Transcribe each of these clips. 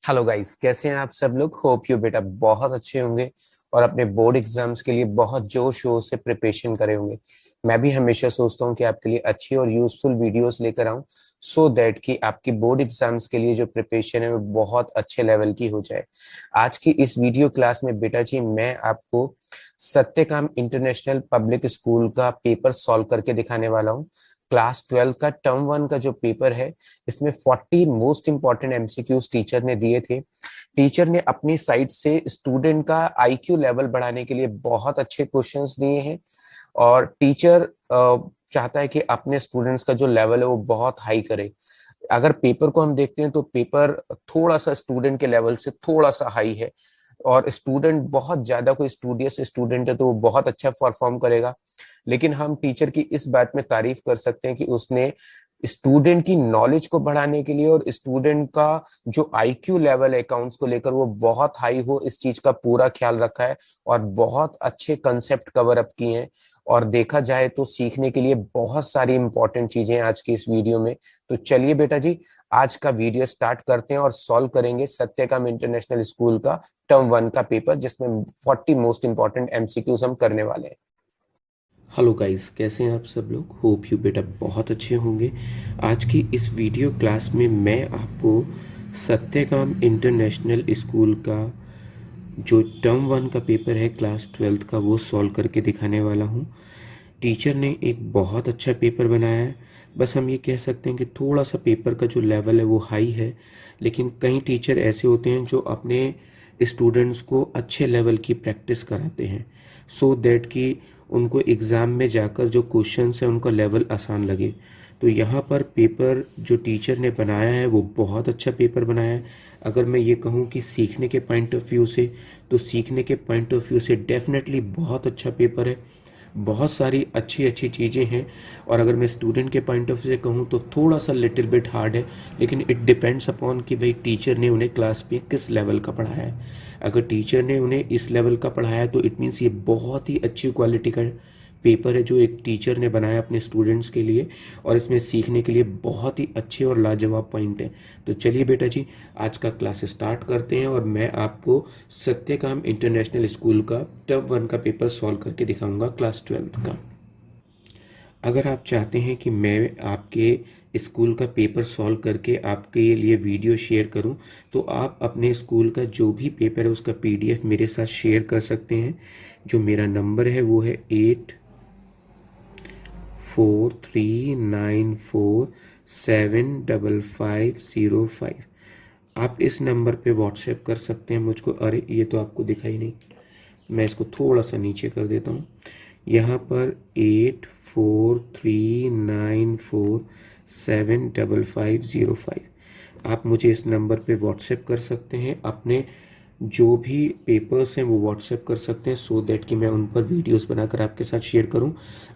Hello guys, कैसे हैं आप सब लोग। होप यू बेटा बहुत अच्छे होंगे और अपने बोर्ड एग्जाम्स के लिए बहुत जोश शोर से प्रिपरेशन करे होंगे। मैं भी हमेशा सोचता हूँ कि आपके लिए अच्छी और यूजफुल वीडियोस लेकर आऊं सो दैट कि आपकी बोर्ड एग्जाम्स के लिए जो प्रिपरेशन है वो बहुत अच्छे लेवल की हो जाए। आज की इस वीडियो क्लास में बेटा जी मैं आपको सत्यकाम इंटरनेशनल पब्लिक स्कूल का पेपर सॉल्व करके दिखाने वाला हूँ। क्लास 12 का टर्म 1 का जो पेपर है इसमें 40 मोस्ट इंपॉर्टेंट एमसीक्यूज टीचर ने दिए थे। टीचर ने अपनी साइड से स्टूडेंट का आईक्यू लेवल बढ़ाने के लिए बहुत अच्छे क्वेश्चंस दिए हैं और टीचर चाहता है कि अपने स्टूडेंट्स का जो लेवल है वो बहुत हाई करे। अगर पेपर को हम देखते हैं तो पेपर थोड़ा सा स्टूडेंट के लेवल से थोड़ा सा हाई है और स्टूडेंट बहुत ज्यादा कोई स्टूडियस स्टूडेंट है तो वो बहुत अच्छा परफॉर्म करेगा। लेकिन हम टीचर की इस बात में तारीफ कर सकते हैं कि उसने स्टूडेंट की नॉलेज को बढ़ाने के लिए और स्टूडेंट का जो आईक्यू लेवल है अकाउंट्स को लेकर वो बहुत हाई हो इस चीज का पूरा ख्याल रखा है और बहुत अच्छे कंसेप्ट कवर अप किए हैं। और देखा जाए तो सीखने के लिए बहुत सारी इंपॉर्टेंट चीजें हैं आज की इस वीडियो में। तो चलिए बेटा जी आज का वीडियो स्टार्ट करते हैं और सॉल्व करेंगे सत्यकाम इंटरनेशनल स्कूल का टर्म 1 का पेपर जिसमें 40 मोस्ट इंपॉर्टेंट एमसीक्यूज हम करने वाले हैं। हेलो गाइस, कैसे हैं आप सब लोग। होप यू बेटा बहुत अच्छे होंगे। आज की इस वीडियो क्लास में मैं आपको सत्यकाम इंटरनेशनल स्कूल का जो टर्म 1 का पेपर है क्लास 12th का वो सॉल्व करके दिखाने वाला हूँ। टीचर ने एक बहुत अच्छा पेपर बनाया है। बस हम ये कह सकते हैं कि थोड़ा सा पेपर का जो लेवल है वो हाई है, लेकिन कई टीचर ऐसे होते हैं जो अपने स्टूडेंट्स को अच्छे लेवल की प्रैक्टिस कराते हैं सो दैट कि उनको एग्ज़ाम में जाकर जो क्वेश्चंस है उनका लेवल आसान लगे। तो यहाँ पर पेपर जो टीचर ने बनाया है वो बहुत अच्छा पेपर बनाया है। अगर मैं ये कहूँ कि सीखने के पॉइंट ऑफ व्यू से, तो सीखने के पॉइंट ऑफ व्यू से डेफिनेटली बहुत अच्छा पेपर है। बहुत सारी अच्छी अच्छी चीज़ें हैं। और अगर मैं स्टूडेंट के पॉइंट ऑफ व्यू से कहूँ तो थोड़ा सा लिटिल बिट हार्ड है, लेकिन इट डिपेंड्स अपॉन कि भाई टीचर ने उन्हें क्लास में किस लेवल का पढ़ाया है। अगर टीचर ने उन्हें इस लेवल का पढ़ाया है तो इट मीन्स ये बहुत ही अच्छी क्वालिटी का पेपर है जो एक टीचर ने बनाया अपने स्टूडेंट्स के लिए, और इसमें सीखने के लिए बहुत ही अच्छे और लाजवाब पॉइंट हैं। तो चलिए बेटा जी आज का क्लास स्टार्ट करते हैं और मैं आपको सत्यकाम इंटरनेशनल स्कूल का टर्म 1 का पेपर सॉल्व करके दिखाऊंगा क्लास 12th का। अगर आप चाहते हैं कि मैं आपके स्कूल का पेपर सॉल्व करके आपके लिए वीडियो शेयर करूं, तो आप अपने स्कूल का जो भी पेपर है उसका पीडीएफ मेरे साथ शेयर कर सकते हैं। जो मेरा नंबर है वो है 8439475505। आप इस नंबर पे व्हाट्सएप कर सकते हैं मुझको। अरे ये तो आपको दिखाई नहीं, मैं इसको थोड़ा सा नीचे कर देता हूँ। यहाँ पर 8439475505। आप मुझे इस नंबर पे व्हाट्सएप कर सकते हैं। अपने जो भी पेपर्स हैं वो व्हाट्सएप कर सकते हैं सो दैट कि मैं उन पर वीडियोस बनाकर आपके साथ शेयर करूं।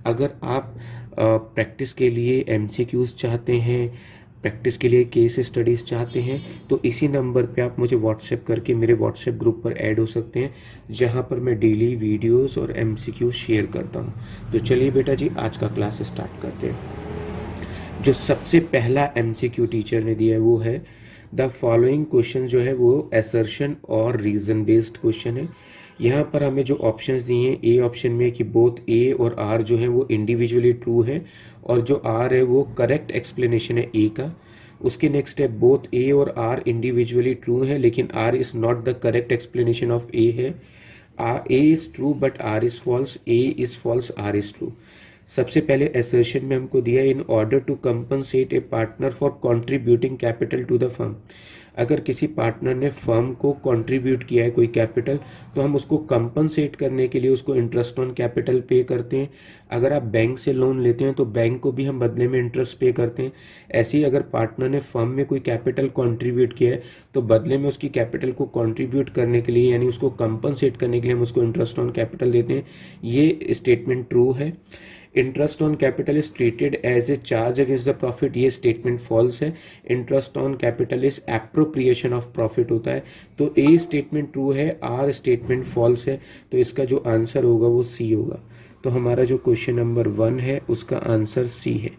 अगर आप प्रैक्टिस के लिए एमसीक्यूज चाहते हैं, प्रैक्टिस के लिए केस स्टडीज़ चाहते हैं, तो इसी नंबर पे आप मुझे व्हाट्सएप करके मेरे व्हाट्सएप ग्रुप पर ऐड हो सकते हैं, जहां पर मैं डेली वीडियोस और एमसीक्यू शेयर करता हूं। तो चलिए बेटा जी आज का क्लास स्टार्ट करते हैं। जो सबसे पहला एमसीक्यू टीचर ने दिया है वो है द फॉलोइंग क्वेश्चन। जो है वो असर्शन और रीजन बेस्ड क्वेश्चन है। यहाँ पर हमें जो ऑप्शंस दिए हैं, ए ऑप्शन में कि बोथ ए और आर जो है वो इंडिविजुअली ट्रू है, और जो आर है वो करेक्ट एक्सप्लेनेशन है ए का। उसके नेक्स्ट है बोथ ए और आर इंडिविजुअली ट्रू है लेकिन R is not the correct explanation of A है। A is true but R is false, A is false, R is true. सबसे पहले असर्शन में हमको दिया in order to compensate a partner for contributing capital to the firm. अगर किसी partner ने firm को कंट्रीब्यूट किया है कोई कैपिटल, तो हम उसको कंपनसेट करने के लिए उसको इंटरेस्ट ऑन कैपिटल पे करते हैं। अगर आप बैंक से लोन लेते हैं तो बैंक को भी हम बदले में इंटरेस्ट पे करते हैं। ऐसे ही अगर पार्टनर ने फर्म में कोई कैपिटल कंट्रीब्यूट किया है तो बदले में उसकी कैपिटल को कंट्रीब्यूट करने के लिए, यानी उसको कंपनसेट करने के लिए, हम उसको इंटरेस्ट ऑन कैपिटल देते हैं। ये स्टेटमेंट ट्रू है। Interest on capital is treated as a charge against the profit, ये स्टेटमेंट फॉल्स है। Interest on capital is appropriation of profit होता है। तो ए स्टेटमेंट ट्रू है, आर स्टेटमेंट फॉल्स है। तो इसका जो आंसर होगा वो सी होगा। तो हमारा जो क्वेश्चन नंबर 1 है उसका आंसर सी है।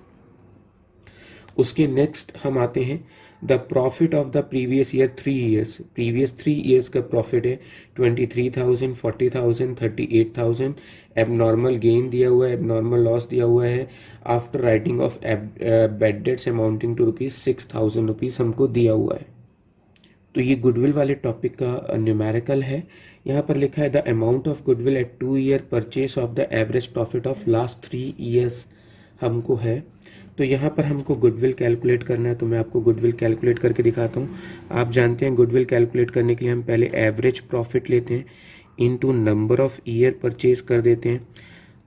उसके नेक्स्ट हम आते हैं the profit of the previous year 3 years, previous 3 years का प्रॉफिट है 23,000, 40,000, 38,000। एबनॉर्मल गेन दिया हुआ है, एबनॉर्मल लॉस दिया हुआ है after writing off bad debts amounting to ₹6,000 हमको दिया हुआ है। तो ये गुडविल वाले टॉपिक का न्यूमेरिकल है। यहाँ पर लिखा है the amount of goodwill at 2 year purchase of the average profit of last 3 years हमको है। तो यहाँ पर हमको गुडविल कैलकुलेट करना है, तो मैं आपको गुडविल कैलकुलेट करके दिखाता हूँ। आप जानते हैं गुडविल कैलकुलेट करने के लिए हम पहले एवरेज प्रॉफिट लेते हैं into number of year purchase कर देते हैं।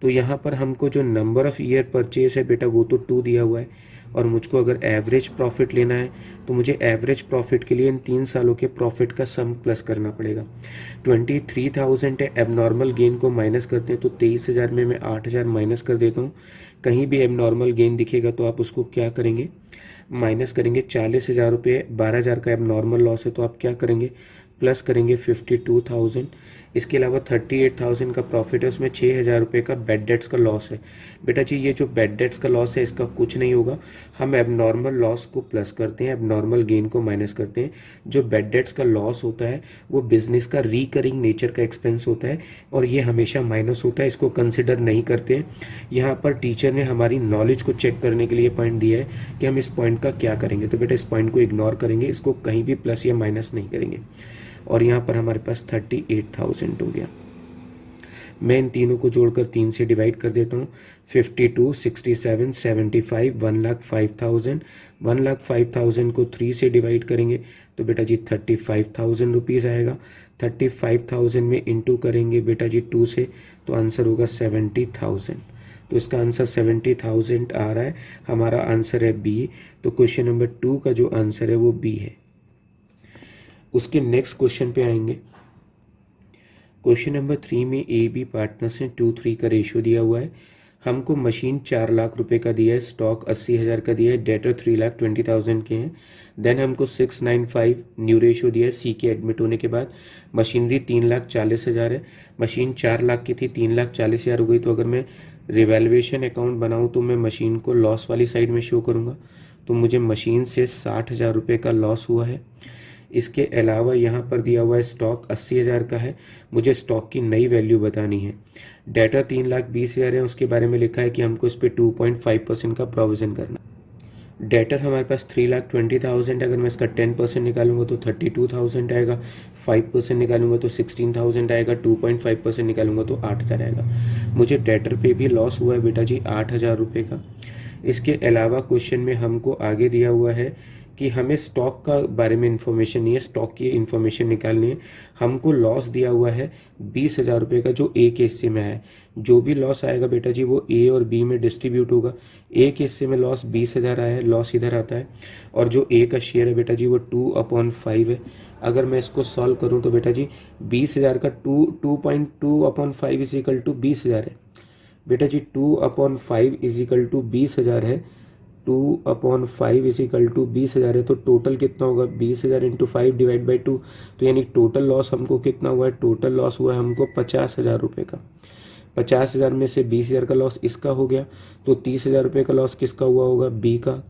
तो यहाँ पर हमको जो नंबर ऑफ ईयर परचेज है बेटा वो तो 2 दिया हुआ है, और मुझको अगर एवरेज प्रॉफिट लेना है तो मुझे एवरेज प्रॉफिट के लिए इन 3 सालों के प्रॉफिट का सम प्लस करना पड़ेगा। 23,000 है, एबनॉर्मल गेन को माइनस करते हैं तो 23,000 में मैं 8,000 माइनस कर देता हूँ। कहीं भी एबनॉर्मल गेन दिखेगा तो आप उसको क्या करेंगे, माइनस करेंगे। 40,000 रुपये, 12,000 का एबनॉर्मल लॉस है तो आप क्या करेंगे, प्लस करेंगे 52,000। इसके अलावा 38,000 का प्रॉफिट है, उसमें 6,000 रुपये का बैड डेट्स का लॉस है। बेटा जी ये जो बैड डेट्स का लॉस है इसका कुछ नहीं होगा, हम एबनॉर्मल लॉस को प्लस करते हैं, एबनॉर्मल गेन को माइनस करते हैं। जो बैड डेट्स का लॉस होता है वो बिजनेस का रिकरिंग नेचर का एक्सपेंस होता है और ये हमेशा माइनस होता है, इसको कंसिडर नहीं करते हैं। यहाँ पर टीचर ने हमारी नॉलेज को चेक करने के लिए पॉइंट दिया है कि हम इस पॉइंट का क्या करेंगे, तो बेटा इस पॉइंट को इग्नोर करेंगे, इसको कहीं भी प्लस या माइनस नहीं करेंगे। और यहाँ पर हमारे पास 38,000 हो गया। मैं इन तीनों को जोड़कर 3 से डिवाइड कर देता हूँ। 52, 67, 75, 1,05,000। 1,05,000 को 3 से डिवाइड करेंगे तो बेटा जी 35,000 रुपीज़ आएगा। 35,000 में इंटू करेंगे बेटा जी 2 से तो आंसर होगा 70,000। तो इसका आंसर 70,000 आ रहा है। हमारा आंसर है बी। तो क्वेश्चन नंबर 2 का जो आंसर है वो बी है। उसके नेक्स्ट क्वेश्चन पे आएंगे। क्वेश्चन नंबर 3 में ए बी पार्टनर्स हैं, 2:3 का रेशियो दिया हुआ है। हमको मशीन 4 लाख रुपए का दिया है, स्टॉक 80,000 का दिया है, डेटर 3,20,000 के हैं। देन हमको 695 न्यू रेशियो दिया है सी के एडमिट होने के बाद। मशीनरी 3,40,000 है, मशीन 4 लाख की थी, 3,40,000 हो गई। तो अगर मैं रिवैल्यूएशन अकाउंट बनाऊं तो मैं मशीन को लॉस वाली साइड में शो करूंगा, तो मुझे मशीन से 60,000 रुपये का लॉस हुआ है। इसके अलावा यहाँ पर दिया हुआ है स्टॉक 80,000 का है, मुझे स्टॉक की नई वैल्यू बतानी है। डेटा 3,20,000 है, उसके बारे में लिखा है कि हमको इस पर 2.5% का प्रोविजन करना। डेटर हमारे पास 3,20,000 है, अगर मैं इसका 10% निकालूंगा तो 32,000 आएगा, 5% निकालूंगा तो 16,000 आएगा, 2.5% निकालूंगा तो 8,000 आएगा। मुझे डेटर पे भी लॉस हुआ है बेटा जी 8,000 रुपये का। इसके अलावा क्वेश्चन में हमको आगे दिया हुआ है कि हमें स्टॉक का बारे में इंफॉर्मेशन नहीं है, स्टॉक की इंफॉर्मेशन निकालनी है। हमको लॉस दिया हुआ है 20,000 रुपये का जो ए के हिस्से में है। जो भी लॉस आएगा बेटा जी वो ए और बी में डिस्ट्रीब्यूट होगा। ए के हिस्से में लॉस 20,000 आया है, लॉस इधर आता है, और जो ए का शेयर है बेटा जी वो 2/5 है। अगर मैं इसको सॉल्व करूं तो बेटा जी 20,000 का 2.2/5 इज इक्वल टू 20,000 है। बेटा जी 2/5 इज इक्वल टू 20,000 है, 2/5 इज इक्वल टू 20,000 है। तो टोटल कितना होगा, 20,000 इंटू 5 डिवाइड बाई 2। तो यानी टोटल लॉस हमको कितना हुआ है, टोटल लॉस हुआ है हमको 50,000 रुपये का। 50,000 में से 20,000 का लॉस इसका हो गया, तो 30,000 रुपये का लॉस किसका हुआ होगा, बी का।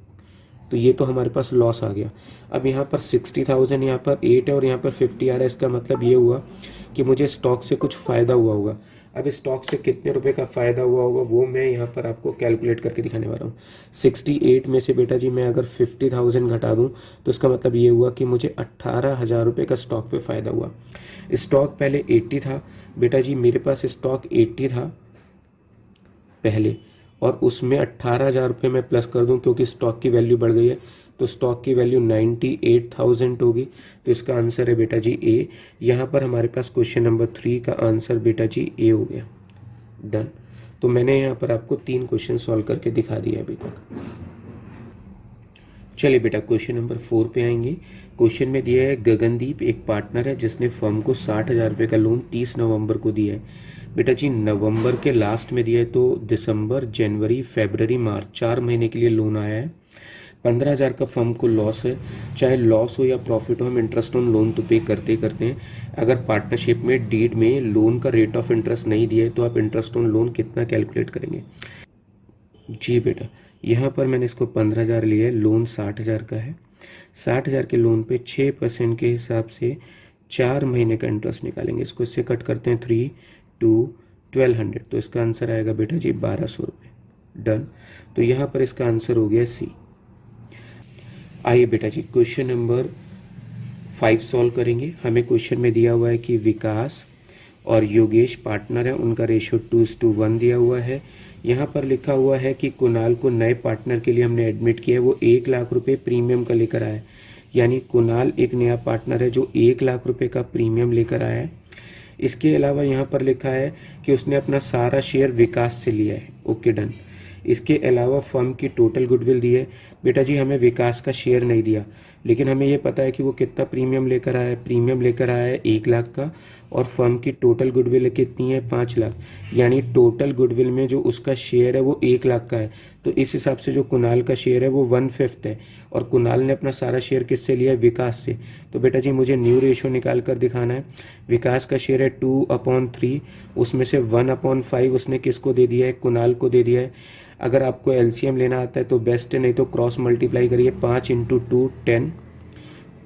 तो ये तो हमारे पास लॉस आ गया। अब यहाँ पर 60,000, यहाँ पर 8 है और यहाँ पर 50 आ रहा है। इसका मतलब ये हुआ कि मुझे स्टॉक से कुछ फ़ायदा हुआ होगा। अब स्टॉक से कितने रुपए का फ़ायदा हुआ होगा वो मैं यहाँ पर आपको कैलकुलेट करके दिखाने वाला हूँ। 68 में से बेटा जी मैं अगर 50,000 घटा दूँ तो इसका मतलब ये हुआ कि मुझे 18,000 रुपये का स्टॉक पे फ़ायदा हुआ। स्टॉक पहले 80 था बेटा जी, मेरे पास स्टॉक 80 था पहले, और उसमें 18,000 रुपये मैं प्लस कर दूं क्योंकि स्टॉक की वैल्यू बढ़ गई है, तो स्टॉक की वैल्यू 98,000 होगी। तो इसका आंसर है बेटा जी ए। यहाँ पर हमारे पास क्वेश्चन नंबर 3 का आंसर बेटा जी ए हो गया। डन। तो मैंने यहाँ पर आपको 3 क्वेश्चन सॉल्व करके दिखा दिया अभी तक। चलिए बेटा क्वेश्चन नंबर 4 पे आएंगे। क्वेश्चन में दिया है गगनदीप एक पार्टनर है जिसने फर्म को 60,000 रुपये का लोन 30 नवंबर को दिया है। बेटा जी नवंबर के लास्ट में दिया है, तो दिसंबर, जनवरी, फरवरी, मार्च 4 महीने के लिए लोन आया है। 15,000 का फर्म को लॉस है। चाहे लॉस हो या प्रॉफिट हो हम इंटरेस्ट ऑन लोन तो पे करते ही करते हैं। अगर पार्टनरशिप में डीड में लोन का रेट ऑफ इंटरेस्ट नहीं दिया है तो आप इंटरेस्ट ऑन लोन कितना कैलकुलेट करेंगे। जी बेटा यहाँ पर मैंने इसको 15,000 लिया है, लोन 60,000 का है। 60,000 के लोन पे 6% के हिसाब से 4 महीने का इंटरेस्ट निकालेंगे। इसको इससे कट करते हैं 3 2 1200, तो इसका आंसर आएगा बेटा जी 1200 रुपये। डन। तो यहाँ पर इसका आंसर हो गया सी। आइए बेटा जी क्वेश्चन नंबर 5 सॉल्व करेंगे। हमें क्वेश्चन में दिया हुआ है कि विकास और योगेश पार्टनर है, उनका रेशियो 2:1 दिया हुआ है। यहाँ पर लिखा हुआ है कि कुणाल को नए पार्टनर के लिए हमने एडमिट किया है, वो 1 लाख रुपए प्रीमियम का लेकर आया है। यानी कुणाल एक नया पार्टनर है जो 1 लाख रुपए का प्रीमियम लेकर आया है। इसके अलावा यहाँ पर लिखा है कि उसने अपना सारा शेयर विकास से लिया है। Okay done. इसके अलावा फर्म की टोटल गुडविल दी है। बेटा जी हमें विकास का शेयर नहीं दिया, लेकिन हमें ये पता है कि वो कितना प्रीमियम लेकर आया है। प्रीमियम लेकर आया है 1 लाख का, और फर्म की टोटल गुडविल कितनी है 5 लाख। यानी टोटल गुडविल में जो उसका शेयर है वो 1 लाख का है। तो इस हिसाब से जो कुणाल का शेयर है वो 1/5 है, और कुणाल ने अपना सारा शेयर किससे लिया है, विकास से। तो बेटा जी मुझे न्यू रेशियो निकाल कर दिखाना है। विकास का शेयर है 2/3, उसमें से 1/5 उसने किसको दे दिया है, कुणाल को दे दिया है। अगर आपको एलसीएम लेना आता है तो बेस्ट है, नहीं तो क्रॉस मल्टीप्लाई करिए। 5 × 2 10,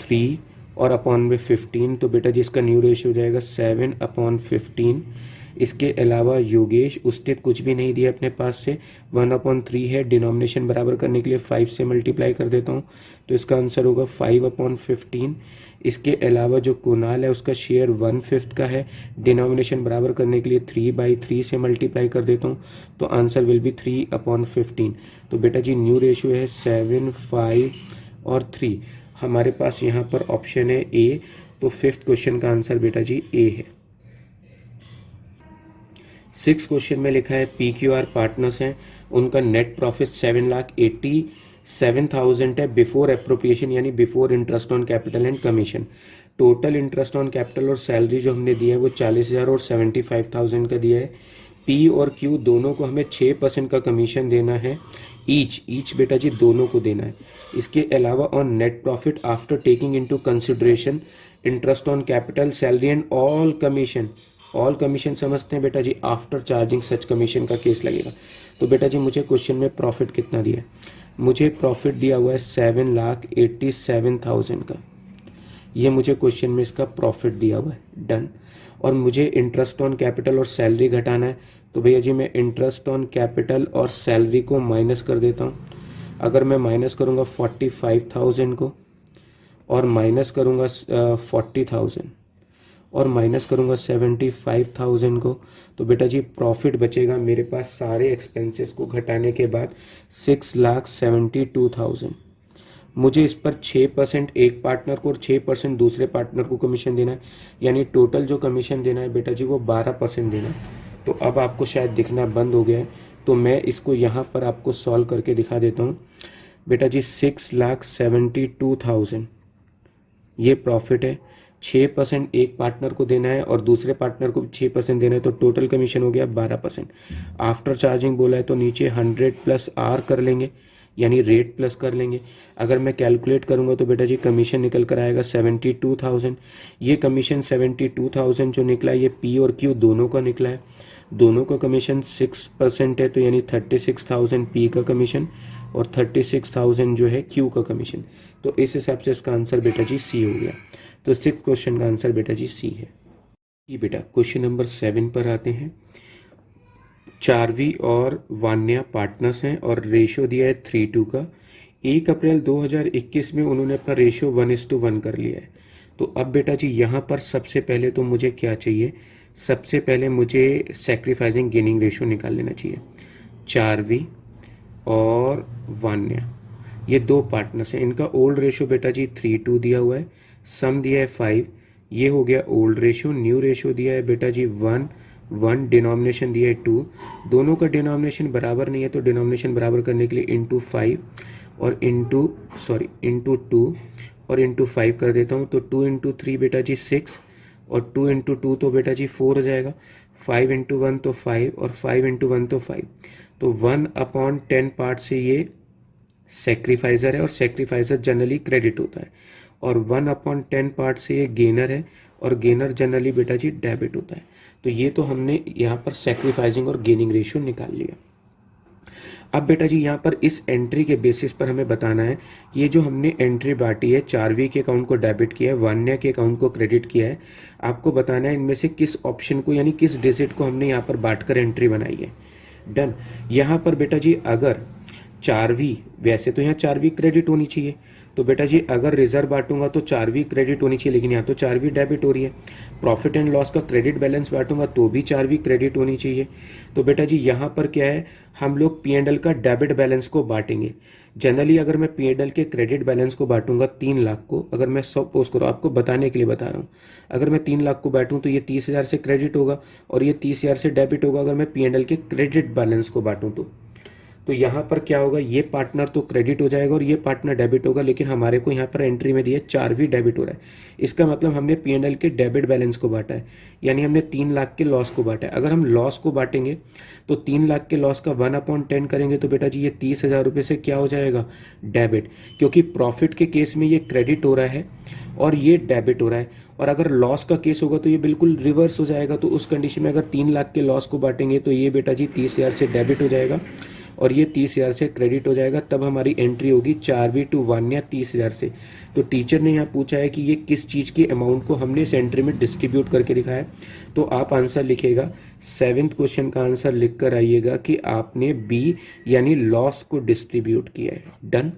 3 और अपॉन में 15, तो बेटा जी इसका न्यू रेशियो हो जाएगा 7/15। इसके अलावा योगेश, उसने कुछ भी नहीं दिया अपने पास से, 1/3 है। डिनोमिनेशन बराबर करने के लिए 5 से मल्टीप्लाई कर देता हूँ, तो इसका आंसर होगा 5/15। इसके अलावा जो कुणाल है उसका शेयर 1/5 का है। डिनोमिनेशन बराबर करने के लिए 3/3 से मल्टीप्लाई कर देता हूँ, तो आंसर विल बी 3/15। तो बेटा जी न्यू रेशियो है 7, 5 और 3। हमारे पास यहाँ पर ऑप्शन है ए, तो 5th क्वेश्चन का आंसर बेटा जी ए है। 6 क्वेश्चन में लिखा है PQR पार्टनर्स हैं, उनका नेट प्रॉफिट 7,87,000 है बिफोर एप्रोप्रिएशन, यानी before interest on capital and commission. Total interest on capital और सैलरी जो हमने दिया है वो 40,000 और 75,000 का दिया है। पी और क्यू दोनों को हमें 6% का कमीशन देना है, ईच बेटा जी दोनों को देना है। इसके अलावा on net profit after taking into consideration interest on capital, salary and all commission समझते हैं बेटा जी, आफ्टर चार्जिंग सच कमीशन का केस लगेगा। तो बेटा जी मुझे क्वेश्चन में प्रॉफिट कितना दिया है, मुझे प्रॉफिट दिया हुआ है 7,87,000 का। ये मुझे क्वेश्चन में इसका प्रॉफिट दिया हुआ है। डन। और मुझे इंटरेस्ट ऑन कैपिटल और सैलरी घटाना है, तो भैया जी मैं इंटरेस्ट ऑन कैपिटल और सैलरी को माइनस कर देता हूँ। अगर मैं माइनस करूँगा 45,000 को, और माइनस करूँगा 40,000, और माइनस करूँगा 75,000 को, तो बेटा जी प्रॉफिट बचेगा मेरे पास सारे एक्सपेंसेस को घटाने के बाद 6,72,000। मुझे इस पर 6% एक पार्टनर को और 6% दूसरे पार्टनर को कमीशन देना है, यानी टोटल जो कमीशन देना है बेटा जी वो 12% देना है। तो अब आपको शायद दिखना बंद हो गया है, तो मैं इसको यहाँ पर आपको सॉल्व करके दिखा देता हूँ। बेटा जी 6,72,000 ये प्रॉफिट है, 6% एक पार्टनर को देना है और दूसरे पार्टनर को 6% देना है, तो टोटल कमीशन हो गया 12%। आफ्टर चार्जिंग बोला है तो नीचे 100 + R कर लेंगे, यानी रेट प्लस कर लेंगे। अगर मैं कैलकुलेट करूंगा तो बेटा जी कमीशन निकल कर आएगा 72,000। ये कमीशन 72,000 जो निकला है ये पी और क्यू दोनों का निकला है। दोनों का कमीशन 6% है, तो यानी 36,000 पी का कमीशन और 36,000 जो है क्यू का कमीशन। तो इस हिसाब से इसका आंसर बेटा जी सी हो गया। तो 6th क्वेश्चन का आंसर बेटा जी सी है। ये बेटा क्वेश्चन नंबर 7 पर आते हैं। चार्वी और वान्या पार्टनर्स हैं और रेशियो दिया है 3:2 का। 1 अप्रैल 2021 में उन्होंने अपना रेशियो 1:1 कर लिया है। तो अब बेटा जी यहाँ पर सबसे पहले तो मुझे क्या चाहिए, सबसे पहले मुझे सैक्रिफाइसिंग गेनिंग रेशियो निकाल लेना चाहिए। चार्वी और वान्या ये दो पार्टनर्स हैं, इनका ओल्ड रेशियो बेटा जी 3:2 दिया हुआ है, सम दिया है 5, ये हो गया ओल्ड रेशियो। न्यू रेशियो दिया है बेटा जी 1, डिनोमिनेशन दिया है 2। दोनों का डिनोमिनेशन बराबर नहीं है, तो डिनोमिनेशन बराबर करने के लिए इंटू 5 और इंटू 2 और इंटू 5 कर देता हूँ। तो 2 × 3 बेटा जी 6 और 2 × 2 तो बेटा जी 4 हो जाएगा। 5 × 1 तो 5 और 5 × 1 तो 5। तो 1/10 पार्ट से ये सेक्रीफाइजर है और सेक्रीफाइजर जनरली क्रेडिट होता है, और 1/10 पार्ट से ये गेनर है और गेनर जनरली बेटा जी डेबिट होता है। तो ये तो हमने यहाँ पर सेक्रीफाइसिंग और गेनिंग रेशियो निकाल लिया। अब बेटा जी यहाँ पर इस एंट्री के बेसिस पर हमें बताना है कि ये जो हमने एंट्री बांटी है, चारवी के अकाउंट को डेबिट किया है, वान्या के अकाउंट को क्रेडिट किया है, आपको बताना है इनमें से किस ऑप्शन को यानी किस डिजिट को हमने यहाँ पर बांटकर एंट्री बनाई है। डन। यहाँ पर बेटा जी अगर चारवी, वैसे तो यहाँ चारवी क्रेडिट होनी चाहिए, तो बेटा जी अगर रिजर्व बांटूंगा तो चारवी क्रेडिट होनी चाहिए, लेकिन यहाँ तो चारवी डेबिट हो रही है। प्रॉफिट एंड लॉस का क्रेडिट बैलेंस बांटूंगा तो भी चारवी क्रेडिट होनी चाहिए। तो बेटा जी यहाँ पर क्या है, हम लोग पी एंड एल का डेबिट बैलेंस को बांटेंगे। जनरली अगर मैं पी एंड एल के क्रेडिट बैलेंस को बांटूंगा 3 लाख को, अगर मैं सपोज करो, आपको बताने के लिए बता रहा हूँ, अगर मैं 3 लाख को बांटूं तो ये 30,000 से क्रेडिट होगा और ये 30,000 से डेबिट होगा अगर मैं पी एंड एल के क्रेडिट बैलेंस को बांटूं तो यहाँ पर क्या होगा, ये पार्टनर तो क्रेडिट हो जाएगा और ये पार्टनर डेबिट होगा, लेकिन हमारे को यहाँ पर एंट्री में दिया 4 डेबिट हो रहा है। इसका मतलब हमने पी एंड एल के डेबिट बैलेंस को बांटा है, यानी हमने 3 लाख के लॉस को बांटा है। अगर हम लॉस को बांटेंगे तो 3 लाख के लॉस का 1/10 करेंगे तो बेटा जी ये 30,000 रुपये से क्या हो जाएगा, डेबिट, क्योंकि प्रॉफिट के केस में ये क्रेडिट हो रहा है और ये डेबिट हो रहा है। और अगर लॉस का केस होगा तो ये बिल्कुल रिवर्स हो जाएगा। तो उस कंडीशन में अगर 3 लाख के लॉस को बांटेंगे तो ये बेटा जी 30,000 से डेबिट हो जाएगा और ये 30,000 से क्रेडिट हो जाएगा, तब हमारी एंट्री होगी 4V टू वान्या 30,000 से। तो टीचर ने यहाँ पूछा है कि ये किस चीज़ की अमाउंट को हमने इस एंट्री में डिस्ट्रीब्यूट करके दिखाया है, तो आप आंसर लिखेगा 7th क्वेश्चन का आंसर लिख कर आइएगा कि आपने बी यानी लॉस को डिस्ट्रीब्यूट किया है। डन।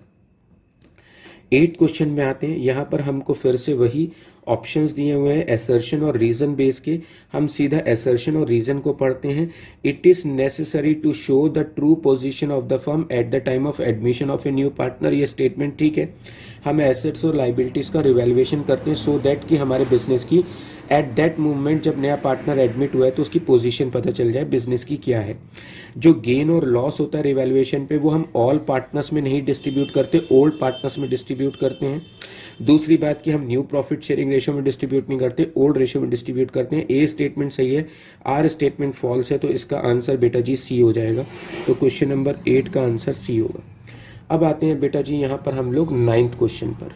8 क्वेश्चन में आते हैं। यहाँ पर हमको फिर से वही ऑप्शंस दिए हुए हैं असर्शन और रीजन बेस के, हम सीधा असर्शन और रीजन को पढ़ते हैं। It is necessary to show the true position of the firm at the time of admission of a new partner, ये स्टेटमेंट ठीक है। हम एसेट्स और लाइबिलिटीज का रिवैल्यूएशन करते हैं सो दैट कि हमारे बिजनेस की एट दैट मूवमेंट जब नया पार्टनर एडमिट हुआ है तो उसकी पोजीशन पता चल जाए बिजनेस की क्या है। जो गेन और लॉस होता है रिवैल्यूएशन पे वो हम ऑल पार्टनर्स में नहीं डिस्ट्रीब्यूट करते, ओल्ड पार्टनर्स में डिस्ट्रीब्यूट करते हैं। दूसरी बात कि हम न्यू प्रॉफिट शेयरिंग रेशियो में डिस्ट्रीब्यूट नहीं करते, ओल्ड रेशियो में डिस्ट्रीब्यूट करते हैं। ए स्टेटमेंट सही है, आर स्टेटमेंट फॉल्स है, तो इसका आंसर बेटा जी सी हो जाएगा। तो क्वेश्चन नंबर 8 का आंसर सी होगा। अब आते हैं बेटा जी यहाँ पर हम लोग 9th क्वेश्चन पर।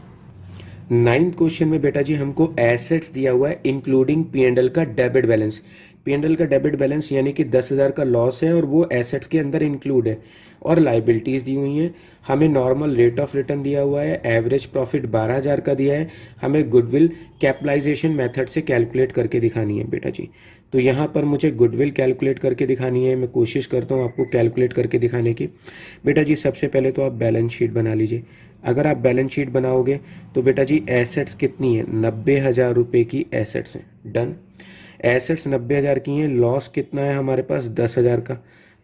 9th क्वेश्चन में बेटा जी हमको एसेट्स दिया हुआ है इंक्लूडिंग पी एंड एल का debit balance. P and L का डेबिट बैलेंस यानी कि 10,000 का लॉस है और वो एसेट्स के अंदर इंक्लूड है, और लाइबिलिटीज दी हुई हैं। हमें नॉर्मल रेट ऑफ रिटर्न दिया हुआ है, एवरेज प्रॉफिट 12,000 का दिया है, हमें गुडविल कैपिटलाइजेशन मेथड से कैलकुलेट करके दिखानी है बेटा जी। तो यहाँ पर मुझे गुडविल कैलकुलेट करके दिखानी है, मैं कोशिश करता हूँ आपको कैलकुलेट करके दिखाने की। बेटा जी सबसे पहले तो आप बैलेंस शीट बना लीजिए। अगर आप बैलेंस शीट बनाओगे तो बेटा जी एसेट्स कितनी है, 90,000 रुपये की एसेट्स हैं। डन। एसेट्स 90,000 की हैं, लॉस कितना है हमारे पास 10,000 का,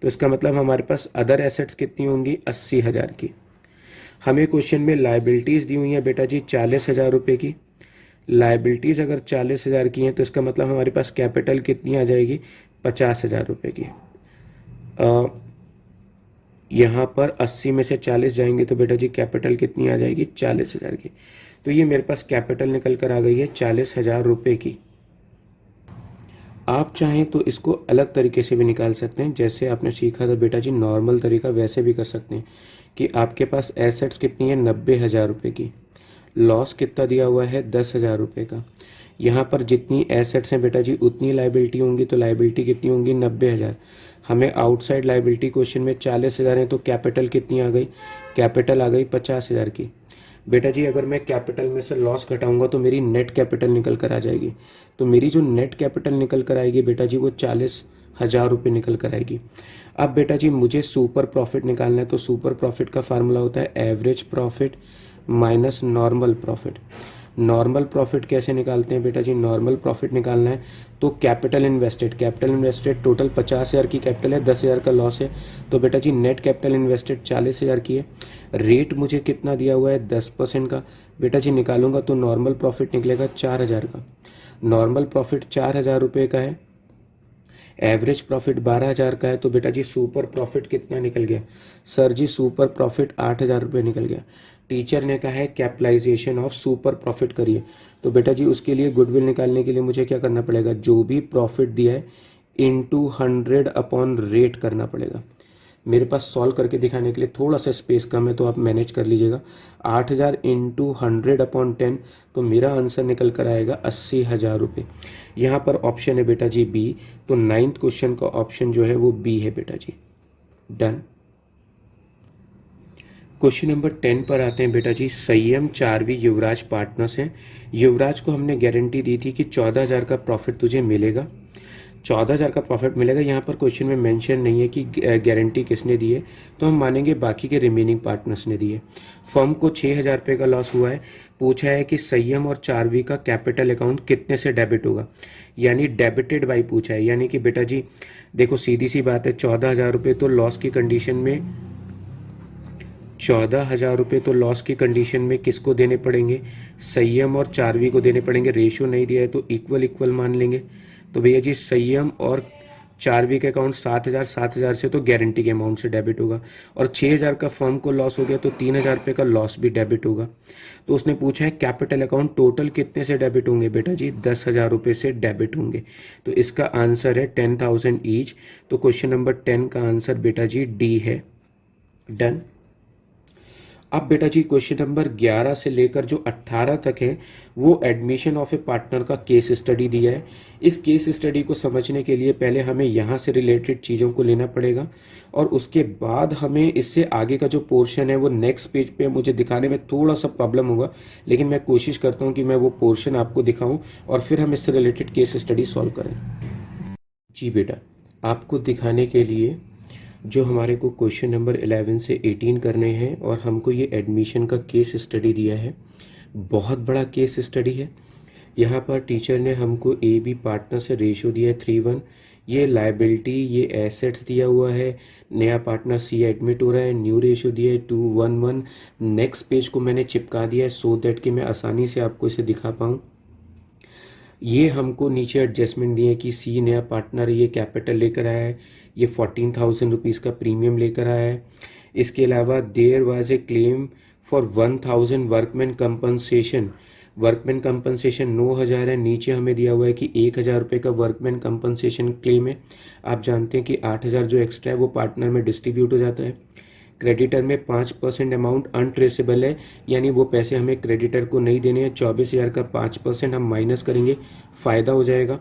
तो इसका मतलब हमारे पास अदर एसेट्स कितनी होंगी 80,000 की। हमें क्वेश्चन में लाइबिलिटीज दी हुई है बेटा जी 40,000 रुपये की। लाइबिलिटीज अगर 40,000 की हैं तो इसका मतलब हमारे पास कैपिटल कितनी आ जाएगी 50,000 रुपये की। यहाँ पर 80 में से 40 जाएंगे तो बेटा जी कैपिटल कितनी आ जाएगी 40,000 की। तो ये मेरे पास कैपिटल निकल कर आ गई है 40,000 रुपये की। आप चाहें तो इसको अलग तरीके से भी निकाल सकते हैं, जैसे आपने सीखा था बेटा जी नॉर्मल तरीका, वैसे भी कर सकते हैं कि आपके पास एसेट्स कितनी है 90,000 रुपये की, लॉस कितना दिया हुआ है 10,000 रुपये का। यहाँ पर जितनी एसेट्स हैं बेटा जी उतनी लाइबिलिटी होंगी, तो लाइबिलिटी कितनी होंगी 90,000। हमें आउटसाइड लाइबिलिटी क्वेश्चन में 40,000 है, तो कैपिटल कितनी आ गई, कैपिटल आ गई 50,000 की। बेटा जी अगर मैं कैपिटल में से लॉस घटाऊंगा तो मेरी नेट कैपिटल निकल कर आ जाएगी। तो मेरी जो नेट कैपिटल निकल कर आएगी बेटा जी वो 40,000 रुपये निकल कर आएगी। अब बेटा जी मुझे सुपर प्रॉफिट निकालना है, तो सुपर प्रॉफिट का फार्मूला होता है average profit minus normal profit. Normal profit कैसे निकालते हैं बेटा जी, नॉर्मल प्रॉफिट निकालना है तो कैपिटल इन्वेस्टेड टोटल 50,000 की कैपिटल है, 10,000 का लॉस है, तो बेटा जी नेट कैपिटल इन्वेस्टेड 40,000 की है। रेट मुझे कितना दिया हुआ है 10% का, बेटा जी निकालूंगा तो नॉर्मल प्रॉफिट निकलेगा 4,000 का। नॉर्मल प्रॉफिट 4,000 रुपये का है, एवरेज प्रॉफिट 12,000 का है, तो बेटा जी सुपर प्रॉफिट कितना निकल गया, सर जी सुपर प्रॉफिट 8,000 रुपये निकल गया। टीचर ने कहा है कैपिटलाइजेशन ऑफ सुपर प्रॉफिट करिए, तो बेटा जी उसके लिए गुडविल निकालने के लिए मुझे क्या करना पड़ेगा, जो भी प्रॉफिट दिया है इनटू 100 अपॉन रेट करना पड़ेगा। मेरे पास सॉल्व करके दिखाने के लिए थोड़ा सा स्पेस कम है तो आप मैनेज कर लीजिएगा। 8,000 इंटू 100 अपॉन 10, तो मेरा आंसर निकल कर आएगा 80,000 रुपये। यहाँ पर ऑप्शन है बेटा जी बी, तो 9th क्वेश्चन का ऑप्शन जो है वो बी है बेटा जी। डन। क्वेश्चन नंबर 10 पर आते हैं बेटा जी। संयम, चारवी, युवराज पार्टनर्स हैं। युवराज को हमने गारंटी दी थी कि 14,000 का प्रॉफिट तुझे मिलेगा, 14,000 का प्रॉफिट मिलेगा। यहाँ पर क्वेश्चन में मेंशन नहीं है कि गारंटी किसने दी है, तो हम मानेंगे बाकी के रिमेनिंग पार्टनर्स ने दी है। फर्म को 6,000 रुपये का लॉस हुआ है। पूछा है कि संयम और चारवी का कैपिटल अकाउंट कितने से डेबिट होगा, यानी डेबिटेड बाई पूछा है। यानी कि बेटा जी देखो सीधी सी बात है, 14,000 रुपये तो लॉस की कंडीशन में 14,000 रुपये तो लॉस की कंडीशन में किसको देने पड़ेंगे, संयम और चारवी को देने पड़ेंगे। रेशियो नहीं दिया है तो इक्वल इक्वल मान लेंगे। तो भैया जी संयम और चारवी के अकाउंट 7,000 से तो गारंटी के अमाउंट से डेबिट होगा, और 6,000 का फर्म को लॉस हो गया तो 3,000 रुपये का लॉस भी डेबिट होगा। तो उसने पूछा है कैपिटल अकाउंट टोटल कितने से डेबिट होंगे, बेटा जी 10,000 रुपये से डेबिट होंगे। तो इसका आंसर है 10,000 ईच। तो क्वेश्चन नंबर 10 का आंसर बेटा जी डी है। डन। अब बेटा जी क्वेश्चन नंबर 11 से लेकर जो 18 तक है वो एडमिशन ऑफ ए पार्टनर का केस स्टडी दिया है। इस केस स्टडी को समझने के लिए पहले हमें यहाँ से रिलेटेड चीज़ों को लेना पड़ेगा, और उसके बाद हमें इससे आगे का जो पोर्शन है वो नेक्स्ट पेज पे मुझे दिखाने में थोड़ा सा प्रॉब्लम होगा, लेकिन मैं कोशिश करता हूँ कि मैं वो पोर्शन आपको दिखाऊँ और फिर हम इससे रिलेटेड केस स्टडी सॉल्व करें। जी बेटा, आपको दिखाने के लिए जो हमारे को क्वेश्चन नंबर 11 से 18 करने हैं, और हमको ये एडमिशन का केस स्टडी दिया है। बहुत बड़ा केस स्टडी है। यहाँ पर टीचर ने हमको ए बी पार्टनर से रेशियो दिया है 3:1। ये लाइबिलिटी, ये एसेट्स दिया हुआ है। नया पार्टनर सी एडमिट हो रहा है, न्यू रेशियो दिया है 2:1:1। नेक्स्ट पेज को मैंने चिपका दिया है सो दैट कि मैं आसानी से आपको इसे दिखा पाऊँ। ये हमको नीचे एडजस्टमेंट दिए कि सी नया पार्टनर ये कैपिटल लेकर आया है, ये 14,000 रुपीज़ का प्रीमियम लेकर आया है। इसके अलावा there was a claim for 1,000 workman compensation. Workman compensation 9,000 है। नीचे हमें दिया हुआ है कि 1,000 रुपये का वर्कमैन कंपनसेशन क्लेम है। आप जानते हैं कि 8,000 जो एक्स्ट्रा है वो पार्टनर में डिस्ट्रीब्यूट हो जाता है। क्रेडिटर में 5% अमाउंट अनट्रेसेबल है, यानी वो पैसे हमें क्रेडिटर को नहीं देने हैं। 24,000 का 5% हम माइनस करेंगे, फ़ायदा हो जाएगा।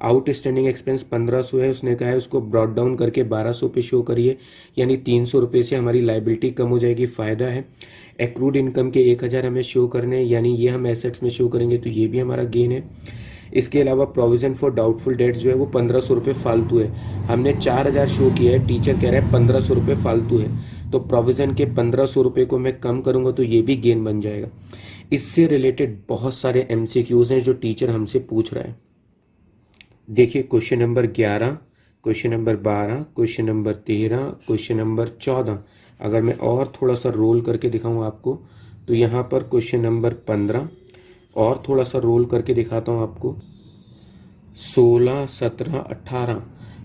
आउटस्टैंडिंग एक्सपेंस 1,500 है, उसने कहा है उसको ब्रॉड डाउन करके 1,200 पे शो करिए, यानी 300 रुपये से हमारी लाइबिलिटी कम हो जाएगी, फ़ायदा है। एक्रूड इनकम के 1,000 हमें शो करने हैं, यानी ये हम एसेट्स में शो करेंगे तो ये भी हमारा गेन है। इसके अलावा प्रोविज़न फॉर डाउटफुल डेट्स जो है वो 1,500 रुपये फालतू है। हमने 4,000 शो किया है, टीचर कह रहा है 1,500 रुपये फालतू है, तो प्रोविज़न के 1,500 रुपये को मैं कम करूँगा तो ये भी गेन बन जाएगा। इससे रिलेटेड बहुत सारे MCQs हैं जो टीचर हमसे पूछ रहा है। देखिए question number 11, question number 12, question number 13, question number 14। अगर मैं और थोड़ा सा रोल करके दिखाऊँ आपको तो यहाँ पर क्वेश्चन नंबर 15, और थोड़ा सा रोल करके दिखाता हूँ आपको 16, 17, 18,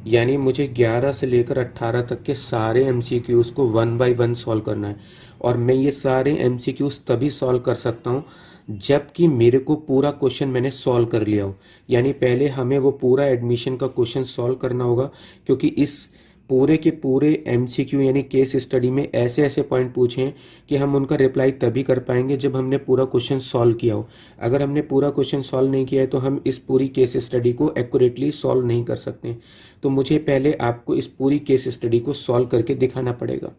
यानी मुझे 11 से लेकर 18 तक के सारे MCQs को 1 बाय 1 सॉल्व करना है। और मैं ये सारे MCQs तभी सॉल्व कर सकता हूँ जबकि मेरे को पूरा क्वेश्चन मैंने सॉल्व कर लिया हो। यानी पहले हमें वो पूरा एडमिशन का क्वेश्चन सॉल्व करना होगा, क्योंकि इस पूरे के पूरे MCQ यानी केस स्टडी में ऐसे ऐसे पॉइंट पूछे हैं कि हम उनका रिप्लाई तभी कर पाएंगे जब हमने पूरा क्वेश्चन सॉल्व किया हो। अगर हमने पूरा क्वेश्चन सॉल्व नहीं किया है तो हम इस पूरी केस स्टडी को एक्यूरेटली सॉल्व नहीं कर सकते। तो मुझे पहले आपको इस पूरी केस स्टडी को सॉल्व करके दिखाना पड़ेगा।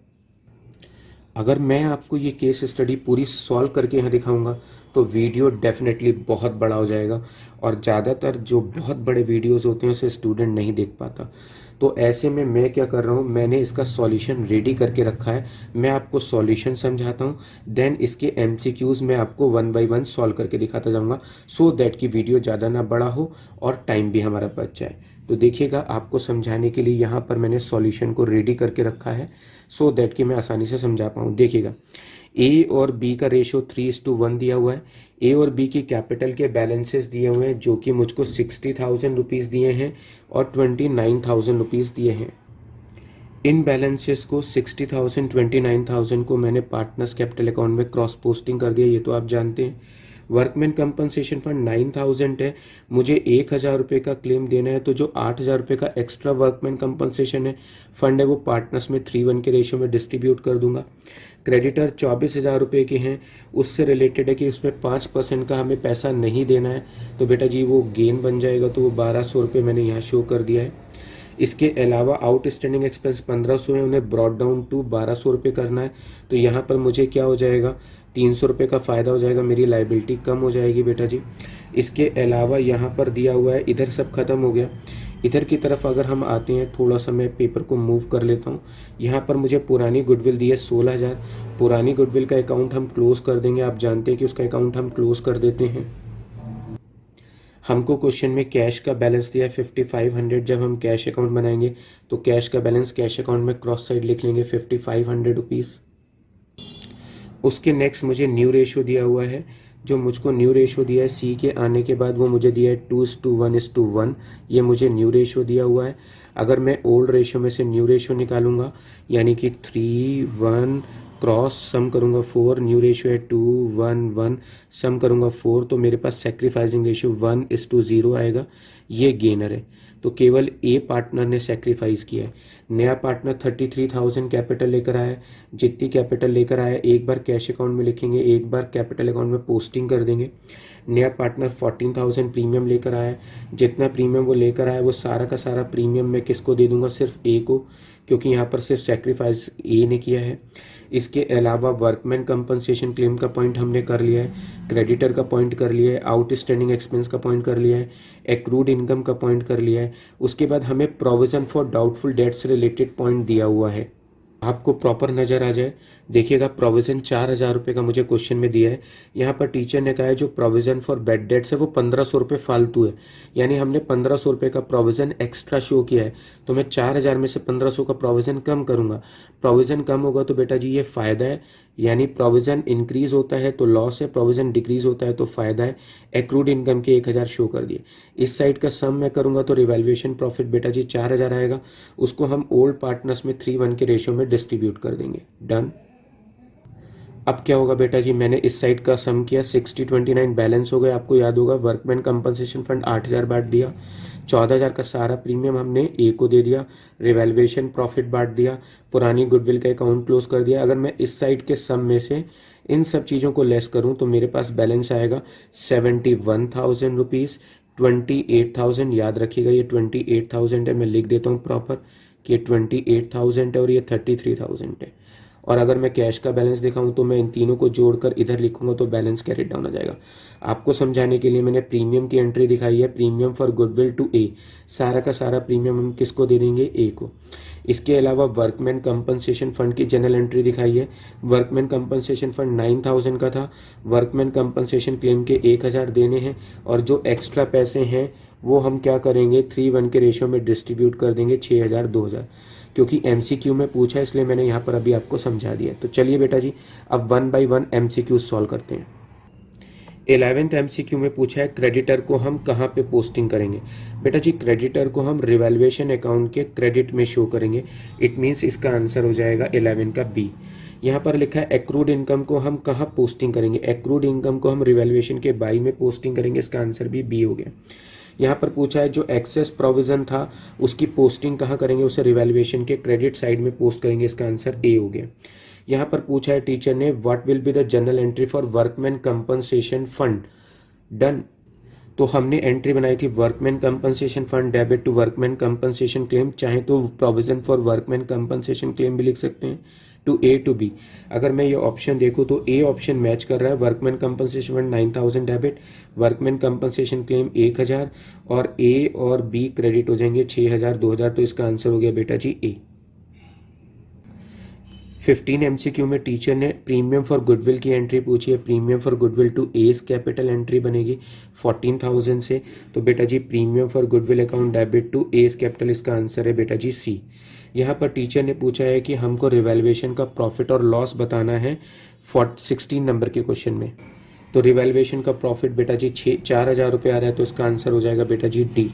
अगर मैं आपको ये केस स्टडी पूरी सॉल्व करके यहाँ दिखाऊंगा तो वीडियो डेफिनेटली बहुत बड़ा हो जाएगा, और ज़्यादातर जो बहुत बड़े वीडियोस होते हैं उसे स्टूडेंट नहीं देख पाता। तो ऐसे में मैं क्या कर रहा हूँ, मैंने इसका सॉल्यूशन रेडी करके रखा है। मैं आपको सॉल्यूशन समझाता हूँ, देन इसके MCQs मैं आपको 1 बाय 1 सॉल्व करके दिखाता जाऊँगा, सो दैट कि वीडियो ज़्यादा ना बड़ा हो और टाइम भी हमारा बच जाए। तो देखिएगा, आपको समझाने के लिए यहाँ पर मैंने सॉल्यूशन को रेडी करके रखा है सो दैट कि मैं आसानी से समझा पाऊँ। देखिएगा, A और B का रेशियो 3:1 दिया हुआ है। A और B की कैपिटल के बैलेंसेस दिए हुए हैं जो कि मुझको 60,000 रुपीज़ दिए हैं और 29,000 रुपीज़ दिए हैं। इन बैलेंसेस को 60,000, 29,000 को मैंने पार्टनर्स कैपिटल अकाउंट में क्रॉस पोस्टिंग कर दिया, ये तो आप जानते हैं। वर्कमैन कंपनसेशन फंड 9,000 है, मुझे 1,000 रुपये का क्लेम देना है, तो जो 8,000 रुपये का एक्स्ट्रा वर्कमैन कंपनसेशन है फंड है वो पार्टनर्स में 3:1 के रेशियो में डिस्ट्रीब्यूट कर दूंगा। क्रेडिटर 24,000 रुपये के हैं, उससे रिलेटेड है कि उसमें 5% का हमें पैसा नहीं देना है, तो बेटा जी वो गेन बन जाएगा, तो वो 1,200 रुपये मैंने यहाँ शो कर दिया है। इसके अलावा आउटस्टैंडिंग एक्सपेंस 1500 है, उन्हें ब्रॉड डाउन टू 1200 रुपये करना है। तो यहाँ पर मुझे क्या हो जाएगा, 300 रुपये का फ़ायदा हो जाएगा, मेरी लाइबिलिटी कम हो जाएगी बेटा जी। इसके अलावा यहाँ पर दिया हुआ है, इधर सब खत्म हो गया। इधर की तरफ अगर हम आते हैं, थोड़ा सा मैं पेपर को मूव कर लेता हूँ। यहाँ पर मुझे पुरानी गुडविल दी है 16,000। पुरानी गुडविल का अकाउंट हम क्लोज कर देंगे। आप जानते हैं कि उसका अकाउंट हम क्लोज कर देते हैं। हमको क्वेश्चन में कैश का बैलेंस दिया है 5500। जब हम कैश अकाउंट बनाएंगे तो कैश का बैलेंस कैश अकाउंट में क्रॉस साइड लिख लेंगे 5500 रुपीज़। उसके नेक्स्ट मुझे न्यू रेशो दिया हुआ है। जो मुझको न्यू रेशो दिया है सी के आने के बाद, वो मुझे दिया है 2:1:1। ये मुझे न्यू रेशो दिया हुआ है। अगर मैं ओल्ड रेशो में से न्यू रेशो निकालूंगा, यानी कि 3:1 क्रॉस सम करूंगा 4, न्यू रेशो है 2:1:1, सम करूंगा 4, तो मेरे पास सेक्रीफाइसिंग रेशो 1:0 आएगा। ये गेनर है। तो केवल ए पार्टनर ने सेक्रीफाइस किया है। नया पार्टनर 33,000 कैपिटल लेकर आया है। जितनी कैपिटल लेकर आया एक बार कैश अकाउंट में लिखेंगे, एक बार कैपिटल अकाउंट में पोस्टिंग कर देंगे। नया पार्टनर 14,000 प्रीमियम लेकर आया है। जितना प्रीमियम वो लेकर आया वो सारा का सारा प्रीमियम मैं किसको दे दूंगा, सिर्फ ए को, क्योंकि यहाँ पर सिर्फ सेक्रीफाइस ए ने किया है। इसके अलावा वर्कमैन कंपनसेशन क्लेम का पॉइंट हमने कर लिया है, क्रेडिटर का पॉइंट कर लिया है, आउटस्टैंडिंग एक्सपेंस का पॉइंट कर लिया है, एक्रूड इनकम का पॉइंट कर लिया है। उसके बाद हमें प्रोविजन फॉर डाउटफुल डेट्स से रिलेटेड पॉइंट दिया हुआ है। आपको प्रॉपर नजर आ जाए, देखिएगा प्रोविजन 4,000 रुपये का मुझे क्वेश्चन में दिया है। यहाँ पर टीचर ने कहा है जो प्रोविजन फॉर बैड डेट्स है वो 1,500 रुपये फालतू है, यानी हमने 1,500 रुपये का प्रोविजन एक्स्ट्रा शो किया है। तो मैं 4,000 में से 1,500 का प्रोविजन कम करूंगा। प्रोविजन कम होगा तो बेटा जी ये फायदा है, यानी प्रोविजन इंक्रीज होता है तो लॉस है, प्रोविजन डिक्रीज होता है तो फायदा है। एक्रूड इनकम के 1,000 शो कर दिए। इस साइड का सम मैं करूंगा तो रिवैल्यूएशन प्रॉफिट बेटा जी 4,000 आएगा। उसको हम ओल्ड पार्टनर्स में 3:1 के रेशियो में डिस्ट्रीब्यूट कर देंगे। डन। अब क्या होगा बेटा जी, मैंने इस साइड का सम किया, 6029 बैलेंस हो गया। आपको याद होगा वर्कमैन कंपनसेशन फंड 8,000 बांट दिया, 14,000 का सारा प्रीमियम हमने ए को दे दिया, रिवैल्यूएशन प्रॉफिट बांट दिया, पुरानी गुडविल का अकाउंट क्लोज कर दिया। अगर मैं इस साइड के सम में से इन सब चीज़ों को लेस करूं तो मेरे पास बैलेंस आएगा 71,000 रुपीज़। 28,000 याद रखिएगा, ये 28,000 है। मैं लिख देता हूँ प्रॉपर कि ये 28,000 है और ये 33,000 है। और अगर मैं कैश का बैलेंस दिखाऊं तो मैं इन तीनों को जोड़कर इधर लिखूंगा तो बैलेंस कैरेट डाउन आ जाएगा। आपको समझाने के लिए मैंने प्रीमियम की एंट्री दिखाई है, प्रीमियम फॉर गुडविल टू ए। सारा का सारा प्रीमियम हम किसको दे देंगे, ए को। इसके अलावा वर्कमैन कंपनसेशन फंड की जनरल एंट्री दिखाई है। वर्कमैन कंपनसेशन फंड 9,000 का था। वर्कमैन कंपनसेशन क्लेम के 1,000 देने हैं और जो एक्स्ट्रा पैसे हैं वो हम क्या करेंगे, 3:1 के रेशियो में डिस्ट्रीब्यूट कर देंगे 6,000 2,000, क्योंकि एमसीक्यू में पूछा है इसलिए मैंने यहाँ पर अभी आपको समझा दिया। तो चलिए बेटा जी अब 1 बाय 1 एमसीक्यू सॉल्व करते हैं। 11th एमसीक्यू में पूछा है क्रेडिटर को हम कहाँ पे पोस्टिंग करेंगे। बेटा जी क्रेडिटर को हम रिवैल्यूएशन अकाउंट के क्रेडिट में शो करेंगे। इट मीन्स इसका आंसर हो जाएगा 11 का बी। यहाँ पर लिखा है एक्रूड इनकम को हम कहाँ पोस्टिंग करेंगे। एक्रूड इनकम को हम रिवैल्यूएशन के बाई में पोस्टिंग करेंगे। इसका आंसर भी बी हो गया। यहाँ पर पूछा है जो एक्सेस प्रोविजन था उसकी पोस्टिंग कहाँ करेंगे, उसे रिवैल्यूएशन के क्रेडिट साइड में पोस्ट करेंगे। इसका आंसर ए हो गया। यहाँ पर पूछा है टीचर ने what will be the general entry for workman compensation fund. Done. तो हमने एंट्री बनाई थी workman compensation fund debit to workman compensation claim, चाहे तो provision for workman compensation claim भी लिख सकते हैं, टू ए टू बी। अगर मैं ये ऑप्शन देखूं तो ए ऑप्शन मैच कर रहा है। Workman compensation fund 9,000 debit, workman compensation claim 1,000 और ए और बी क्रेडिट हो जाएंगे 6,000 2,000। तो इसका आंसर हो गया बेटा जी ए। 15 एमसीक्यू में टीचर ने प्रीमियम फॉर गुडविल की एंट्री पूछी है। Premium for goodwill to A's capital entry बनेगी 14,000 से। तो बेटा जी premium for goodwill account debit to A's capital, इसका आंसर है बेटा जी सी। यहाँ पर टीचर ने पूछा है कि हमको रिवैल्यूएशन का प्रॉफिट और लॉस बताना है 16 नंबर के क्वेश्चन में। तो रिवैल्यूएशन का प्रॉफिट बेटा जी 4,000 रुपये आ रहा है, तो इसका आंसर हो जाएगा बेटा जी डी।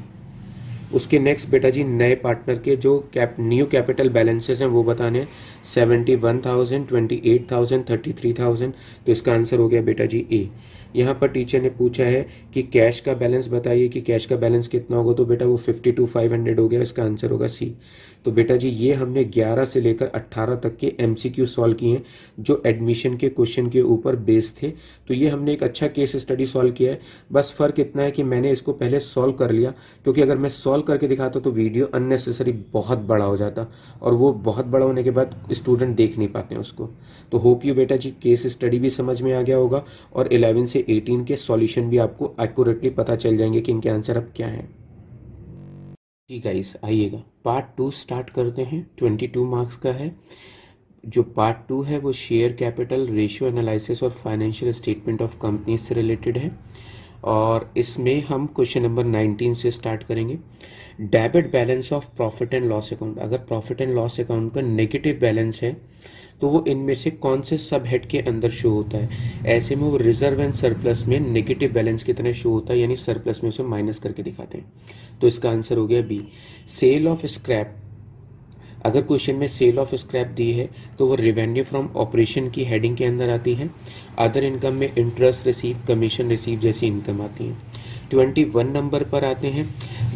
उसके नेक्स्ट बेटा जी नए पार्टनर के जो न्यू कैपिटल बैलेंसेस हैं वो बताने हैं। 71,000, 28,000, 33,000। तो इसका आंसर हो गया बेटा जी ए। यहाँ पर टीचर ने पूछा है कि कैश का बैलेंस बताइए कि कैश का बैलेंस कितना होगा, तो बेटा वो 52,500 हो गया, इसका आंसर होगा सी। तो बेटा जी ये हमने 11 से लेकर 18 तक के एमसीक्यू सॉल्व किए हैं जो एडमिशन के क्वेश्चन के ऊपर बेस्ड थे। तो ये हमने एक अच्छा केस स्टडी सॉल्व किया है। बस फर्क इतना है कि मैंने इसको पहले सॉल्व कर लिया, क्योंकि अगर मैं सॉल्व करके दिखाता तो वीडियो अननेसेसरी बहुत बड़ा हो जाता, और वो बहुत बड़ा होने के बाद स्टूडेंट देख नहीं पाते हैं उसको। तो होप यू बेटा जी केस स्टडी भी समझ में आ गया होगा, और 11 से 18 के सॉल्यूशन भी आपको एक्यूरेटली पता चल जाएंगे कि इनके आंसर अब क्या हैं। जी गाइस आइएगा पार्ट 2 स्टार्ट करते हैं। 22 मार्क्स का है। जो पार्ट 2 है वो शेयर कैपिटल रेशियो एनालिसिस और फाइनेंशियल स्टेटमेंट ऑफ कंपनी से रिलेटेड है, और इसमें हम क्वेश्चन नंबर 19 से स्टार्ट करेंगे। Debit balance of profit and loss account. अगर प्रॉफिट एंड लॉस अकाउंट का नेगेटिव बैलेंस है तो वो इनमें से कौन से सब हेड के अंदर शो होता है। ऐसे में वो रिजर्व एंड सरप्लस में नेगेटिव बैलेंस की तरह शो होता है, यानी सरप्लस में उसे माइनस करके दिखाते हैं। तो इसका आंसर हो गया बी। Sale of scrap. अगर क्वेश्चन में सेल ऑफ स्क्रैप दी है तो वो रेवेन्यू फ्रॉम ऑपरेशन की हेडिंग के अंदर आती है। अदर इनकम में इंटरेस्ट रिसीव, कमीशन रिसीव जैसी इनकम आती है। 21 नंबर पर आते हैं।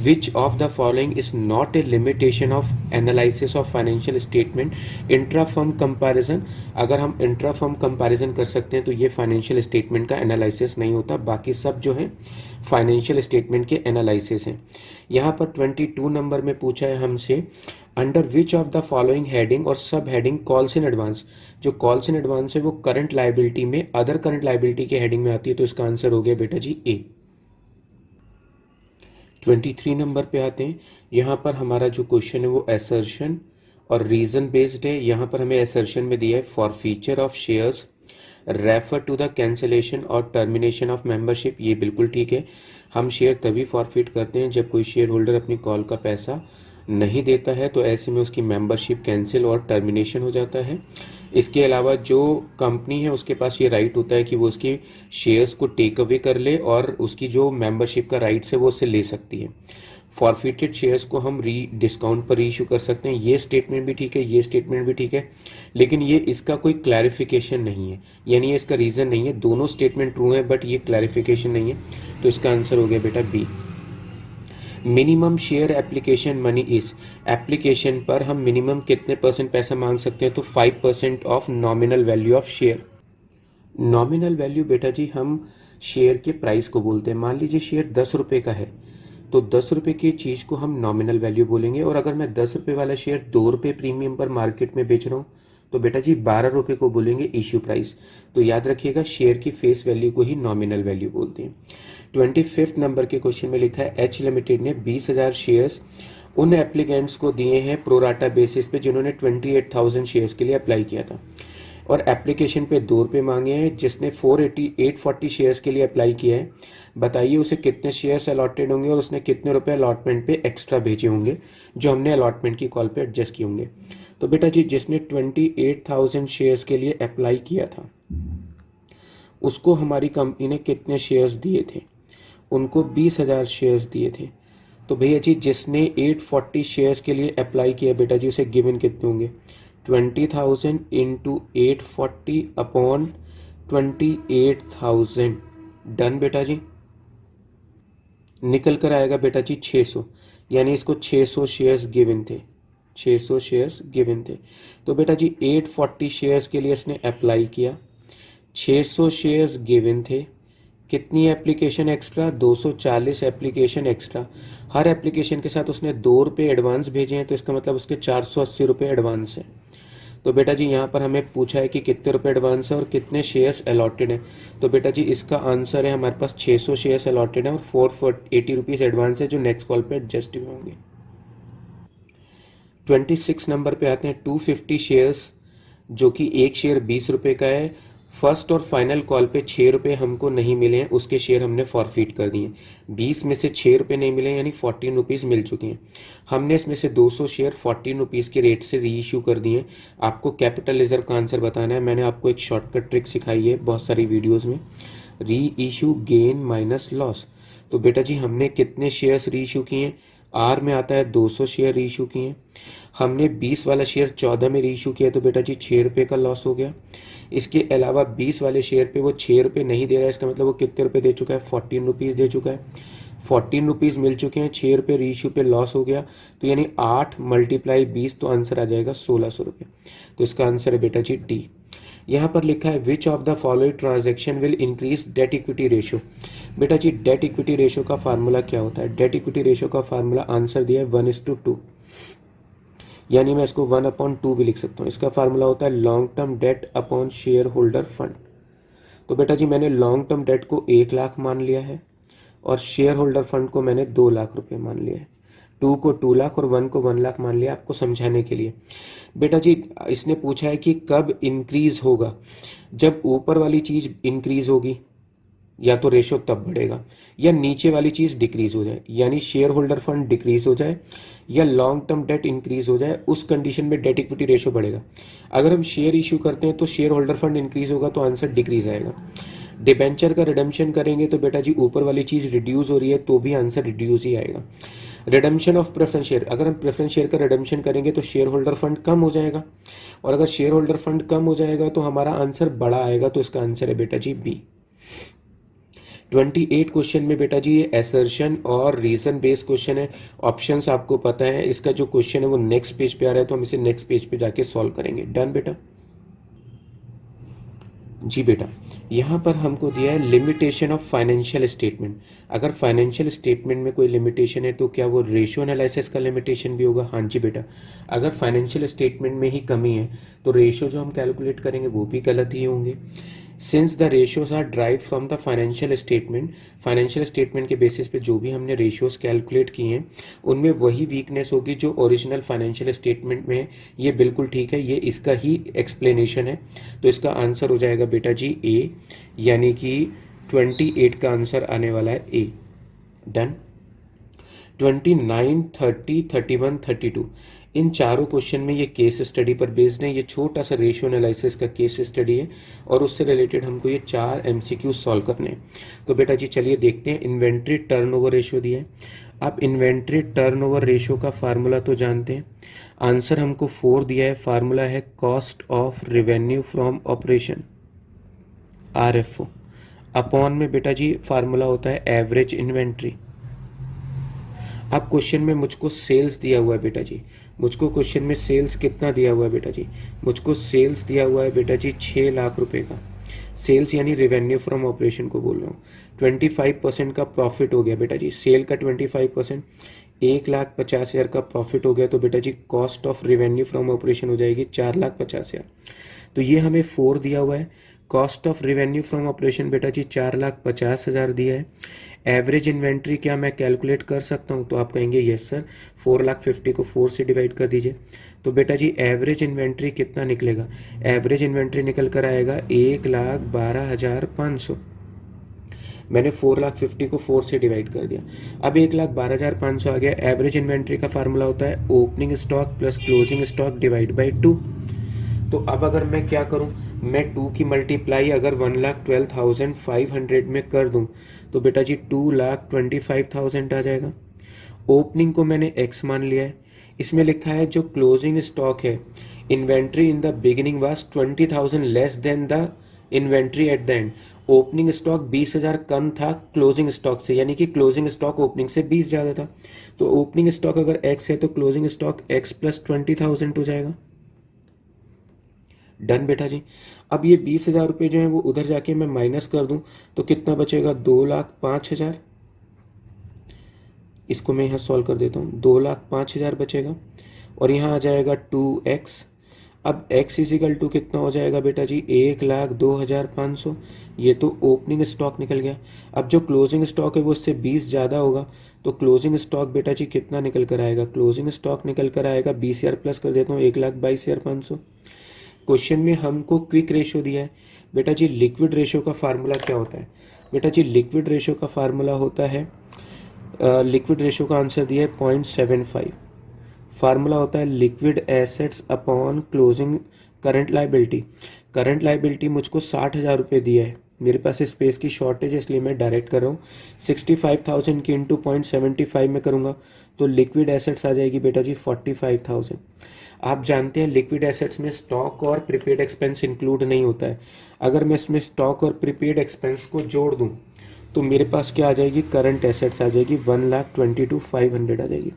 Which of the following is not a limitation of analysis of financial statement intra firm comparison. अगर हम इंट्रा फर्म कंपैरिजन कर सकते हैं तो ये फाइनेंशियल स्टेटमेंट का एनालिसिस नहीं होता, बाकी सब जो है फाइनेंशियल स्टेटमेंट के एनालिसिस हैं। यहाँ पर 22 नंबर में पूछा है हमसे under which of the following heading और सब हेडिंग कॉल्स इन एडवांस। जो कॉल्स इन एडवांस है वो करंट लायबिलिटी में अदर करंट लायबिलिटी के हेडिंग में आती है, तो इसका आंसर हो गया बेटा जी ए। 23 नंबर पे आते हैं। यहाँ पर हमारा जो क्वेश्चन है वो असर्शन और रीजन बेस्ड है। यहाँ पर हमें असर्शन में दिया है forfeiture of shares refer to the cancellation और टर्मिनेशन ऑफ मेंबरशिप। ये बिल्कुल ठीक है। हम शेयर तभी फॉरफिट करते हैं जब कोई शेयर होल्डर अपनी कॉल का पैसा नहीं देता है, तो ऐसे में उसकी मेंबरशिप कैंसिल और टर्मिनेशन हो जाता है। इसके अलावा जो कंपनी है उसके पास ये राइट होता है कि वो उसकी शेयर्स को टेक अवे कर ले और उसकी जो मेंबरशिप का राइट्स है वो उससे ले सकती है। फॉरफिटेड शेयर्स को हम डिस्काउंट पर इशू कर सकते हैं। ये स्टेटमेंट भी ठीक है, ये स्टेटमेंट भी ठीक है, लेकिन ये इसका कोई क्लैरिफिकेशन नहीं है, यानी ये इसका रीजन नहीं है। दोनों स्टेटमेंट ट्रू है बट ये क्लैरिफिकेशन नहीं है, तो इसका आंसर हो गया बेटा B. Minimum share application money is. Application पर हम मिनिमम कितने परसेंट पैसा मांग सकते हैं, तो 5% of nominal value of share. Nominal value बेटा जी हम शेयर के प्राइस को बोलते हैं। मान लीजिए शेयर 10 रुपए का है तो 10 रुपए की चीज को हम नॉमिनल वैल्यू बोलेंगे, और अगर मैं 10 रुपए वाला शेयर 2 रुपए प्रीमियम पर मार्केट में बेच रहा हूं तो बेटा जी 12 रुपए को बोलेंगे इश्यू प्राइस। तो याद रखिएगा शेयर की फेस वैल्यू को ही नॉमिनल वैल्यू बोलते हैं। 25 नंबर के क्वेश्चन में लिखा है एच लिमिटेड ने 20,000 शेयर्स उन एप्लीकेंट्स को दिए हैं प्रोराटा बेसिस पे जिन्होंने 28,000 शेयर्स के लिए अप्लाई किया था, और एप्लीकेशन पे 2 रुपये मांगे हैं। जिसने 840 शेयर्स के लिए अप्लाई किया है, बताइए उसे कितने शेयर्स अलॉटेड होंगे और उसने कितने रुपए अलॉटमेंट पे एक्स्ट्रा भेजे होंगे जो हमने अलॉटमेंट की कॉल पे एडजस्ट किए होंगे। तो बेटा जी जिसने 28,000 शेयर्स के लिए अप्लाई किया था उसको हमारी कंपनी ने कितने शेयर्स दिए थे, उनको 20,000 शेयर्स दिए थे। तो भैया जी जिसने 840 शेयर्स के लिए अप्लाई किया बेटा जी उसे गिवन कितने होंगे, 20,000 इंटू 840 अपॉन 28,000। डन बेटा जी, निकल कर आएगा बेटा जी 600, यानी इसको 600 शेयर्स गिवन थे, 600 शेयर्स गिवन थे। तो बेटा जी 840 शेयर्स के लिए इसने अप्लाई किया, 600 शेयर्स गिवन थे। कितनी एप्लीकेशन एक्स्ट्रा, 240 एप्लीकेशन एक्स्ट्रा। हर एप्लीकेशन के साथ उसने 2 रुपये एडवांस भेजे हैं, तो इसका मतलब उसके 480 रुपये एडवांस है। तो बेटा जी यहाँ पर हमें पूछा है कि कितने रुपए एडवांस है और कितने शेयर्स अलॉटेड है। तो बेटा जी इसका आंसर है हमारे पास 600 शेयर्स अलॉटेड है और 480 रुपीज एडवांस है जो नेक्स्ट कॉल पे एडजस्ट होंगे। 26 नंबर पे आते हैं 250 शेयर्स, जो कि एक शेयर 20 रुपए का है। फर्स्ट और फाइनल कॉल पे 6 रुपए हमको नहीं मिले हैं, उसके शेयर हमने फॉरफिट कर दिए। 20 में से 6 रुपए नहीं मिले, यानी 14 रुपीज मिल चुके हैं। हमने इसमें से 200 शेयर 14 रुपीज के रेट से री इशू कर दिए। आपको कैपिटल रिजर्व का आंसर बताना है। मैंने आपको एक शॉर्टकट ट्रिक सिखाई है बहुत सारी वीडियोज में, री इशू गेन माइनस लॉस। तो बेटा जी हमने कितने शेयर्स री इशू किए, आर में आता है 200 शेयर री इशू किए। हमने 20 वाला शेयर 14 में री इशू किया, तो बेटा जी 6 रुपए का लॉस हो गया। इसके अलावा 20 वाले शेयर पे वो 6 रुपये नहीं दे रहा है, इसका मतलब वो कितने रुपये दे चुका है, 14 रुपीज़ दे चुका है। 14 रुपीज़ मिल चुके हैं, 6 रुपये रीइश्यू पे लॉस हो गया, तो यानी 8 × 20, तो आंसर आ जाएगा 1600 रुपये। तो इसका आंसर है बेटा जी डी। यहाँ पर लिखा है विच of the following transaction will increase debt equity ratio. बेटा जी डेट इक्विटी रेशियो का फार्मूला क्या होता है, डेट इक्विटी रेशियो का फार्मूला आंसर दिया है 1:2, यानी मैं इसको 1/2 भी लिख सकता हूँ। इसका फार्मूला होता है long term debt upon share holder fund. तो बेटा जी मैंने लॉन्ग टर्म डेट को 1 लाख मान लिया है और शेयर होल्डर फंड को मैंने 2 लाख रुपए मान लिया है। 2 को 2 लाख और 1 को 1 लाख मान लिया आपको समझाने के लिए। बेटा जी इसने पूछा है कि कब इंक्रीज होगा, जब ऊपर वाली चीज इंक्रीज होगी या तो रेशो तब बढ़ेगा, या नीचे वाली चीज डिक्रीज हो जाए, यानी शेयर होल्डर फंड डिक्रीज हो जाए या लॉन्ग टर्म डेट इंक्रीज हो जाए, उस कंडीशन में डेट इक्विटी रेशो बढ़ेगा। अगर हम शेयर इश्यू करते हैं तो शेयर होल्डर फंड इंक्रीज होगा तो आंसर डिक्रीज आएगा। डिबेंचर का रिडम्पशन करेंगे तो बेटा जी ऊपर वाली चीज रिड्यूस हो रही है तो भी आंसर रिड्यूस ही आएगा। रिडम्पशन ऑफ प्रेफरेंस शेयर, अगर हम प्रेफरेंस शेयर का रिडम्पशन करेंगे तो शेयर होल्डर फंड कम हो जाएगा, और अगर शेयर होल्डर फंड कम हो जाएगा तो हमारा आंसर बड़ा आएगा, तो इसका आंसर है बेटा जी बी। 28 क्वेश्चन में बेटा जी ये असर्शन और रीजन बेस्ड क्वेश्चन है, ऑप्शंस आपको पता है। इसका जो क्वेश्चन है वो नेक्स्ट पेज पे आ रहा है, तो हम इसे नेक्स्ट पेज पे जाके सॉल्व करेंगे। डन बेटा जी। बेटा यहाँ पर हमको दिया है लिमिटेशन ऑफ फाइनेंशियल स्टेटमेंट। अगर फाइनेंशियल स्टेटमेंट में कोई लिमिटेशन है तो क्या वो रेशियो एनालिसिस का लिमिटेशन भी होगा? हाँ जी बेटा, अगर फाइनेंशियल स्टेटमेंट में ही कमी है तो रेशियो जो हम कैलकुलेट करेंगे वो भी गलत ही होंगे। Since the ratios are drive from the financial statement, financial statement के बेसिस पे जो भी हमने रेशियोज कैलकुलेट किए हैं उनमें वही वीकनेस होगी जो ओरिजिनल फाइनेंशियल स्टेटमेंट में है। ये बिल्कुल ठीक है, ये इसका ही एक्सप्लेनेशन है। तो इसका आंसर हो जाएगा बेटा जी ए, यानी कि 28 का आंसर आने वाला है ए। डन। 29, 30, 31, 32 इन चारों क्वेश्चन में ये केस स्टडी पर बेस्ड है। ये छोटा सा रेशियो एनालिसिस का केस स्टडी है और उससे रिलेटेड हमको ये 4 MCQ सॉल्व करने हैं। तो बेटा जी चलिए देखते हैं। इन्वेंट्री टर्नओवर रेशियो दिया है। आप इन्वेंट्री टर्नओवर रेशियो का फार्मूला तो जानते हैं, आंसर हमको 4 दिया है। फार्मूला है cost of revenue from operation, RFO, upon में बेटा जी फार्मूला होता है एवरेज इन्वेंट्री। अब क्वेश्चन में मुझको सेल्स दिया हुआ है बेटा जी, मुझको क्वेश्चन में सेल्स कितना दिया हुआ है बेटा जी, मुझको सेल्स दिया हुआ है बेटा जी 6 लाख रुपए का। सेल्स यानी रेवेन्यू फ्रॉम ऑपरेशन को बोल रहा हूँ। 25% का प्रॉफिट हो गया बेटा जी, सेल का 25%, 1,50,000 का प्रॉफिट हो गया, तो बेटा जी cost of revenue from operation हो जाएगी 4,50,000। तो ये हमें 4 दिया हुआ है। Cost of revenue from operation बेटा जी 4,50,000 दिया है। एवरेज इन्वेंट्री क्या मैं कैलकुलेट कर सकता हूँ? तो आप कहेंगे यस सर, 4,50,000 को 4 से डिवाइड कर दीजिए। तो बेटा जी एवरेज इन्वेंट्री कितना निकलेगा? एवरेज इन्वेंट्री निकल कर आएगा 1,12,500। मैंने 4,50,000 को 4 से डिवाइड कर दिया। अब 1,12,500 आ गया। एवरेज इन्वेंट्री का फार्मूला होता है opening stock plus closing stock divide by 2। तो अब अगर मैं क्या करूं, मैं 2 की मल्टीप्लाई अगर 1,12,500 में कर दूं तो बेटा जी 2,25,000 आ जाएगा। ओपनिंग को मैंने x मान लिया है। इसमें लिखा है जो क्लोजिंग स्टॉक है, inventory in the beginning was 20,000 less than the inventory at the end. Opening stock 20,000 कम था क्लोजिंग स्टॉक से, यानी कि क्लोजिंग स्टॉक ओपनिंग से 20 ज्यादा था। तो ओपनिंग स्टॉक अगर x है तो क्लोजिंग स्टॉक x प्लस 20,000 हो जाएगा। डन बेटा जी। अब ये 20,000 रुपये जो है वो उधर जाके मैं माइनस कर दूं तो कितना बचेगा? 2,05,000। इसको मैं यहाँ सॉल्व कर देता हूँ, 2,05,000 बचेगा और यहाँ आ जाएगा 2x। अब x इजिकल टू कितना हो जाएगा बेटा जी? 1,02,500। ये तो ओपनिंग स्टॉक निकल गया। अब जो क्लोजिंग स्टॉक है वो उससे 20 ज़्यादा होगा, तो क्लोजिंग स्टॉक बेटा जी कितना निकल कर आएगा? क्लोजिंग स्टॉक निकल कर आएगा 20,000 प्लस कर देता हूँ 1,22,500। क्वेश्चन में हमको क्विक रेशियो दिया है। बेटा जी लिक्विड रेशियो का फार्मूला क्या होता है? बेटा जी लिक्विड रेशियो का फार्मूला होता है, लिक्विड रेशियो का आंसर दिया है 0.75। फार्मूला होता है liquid assets upon closing current liability. Current liability मुझको 60,000 रुपये दिया है, मेरे पास स्पेस की शॉर्टेज है इसलिए मैं डायरेक्ट कर रहा हूँ। 65,000 की इंटू 0.75 में करूँगा तो लिक्विड एसेट्स आ जाएगी बेटा जी 45,000। आप जानते हैं लिक्विड एसेट्स में स्टॉक और प्रीपेड एक्सपेंस इंक्लूड नहीं होता है। अगर मैं इसमें स्टॉक और प्रीपेड एक्सपेंस को जोड़ दूँ तो मेरे पास क्या आ जाएगी, करंट एसेट्स आ जाएगी 1,22,500 आ जाएगी।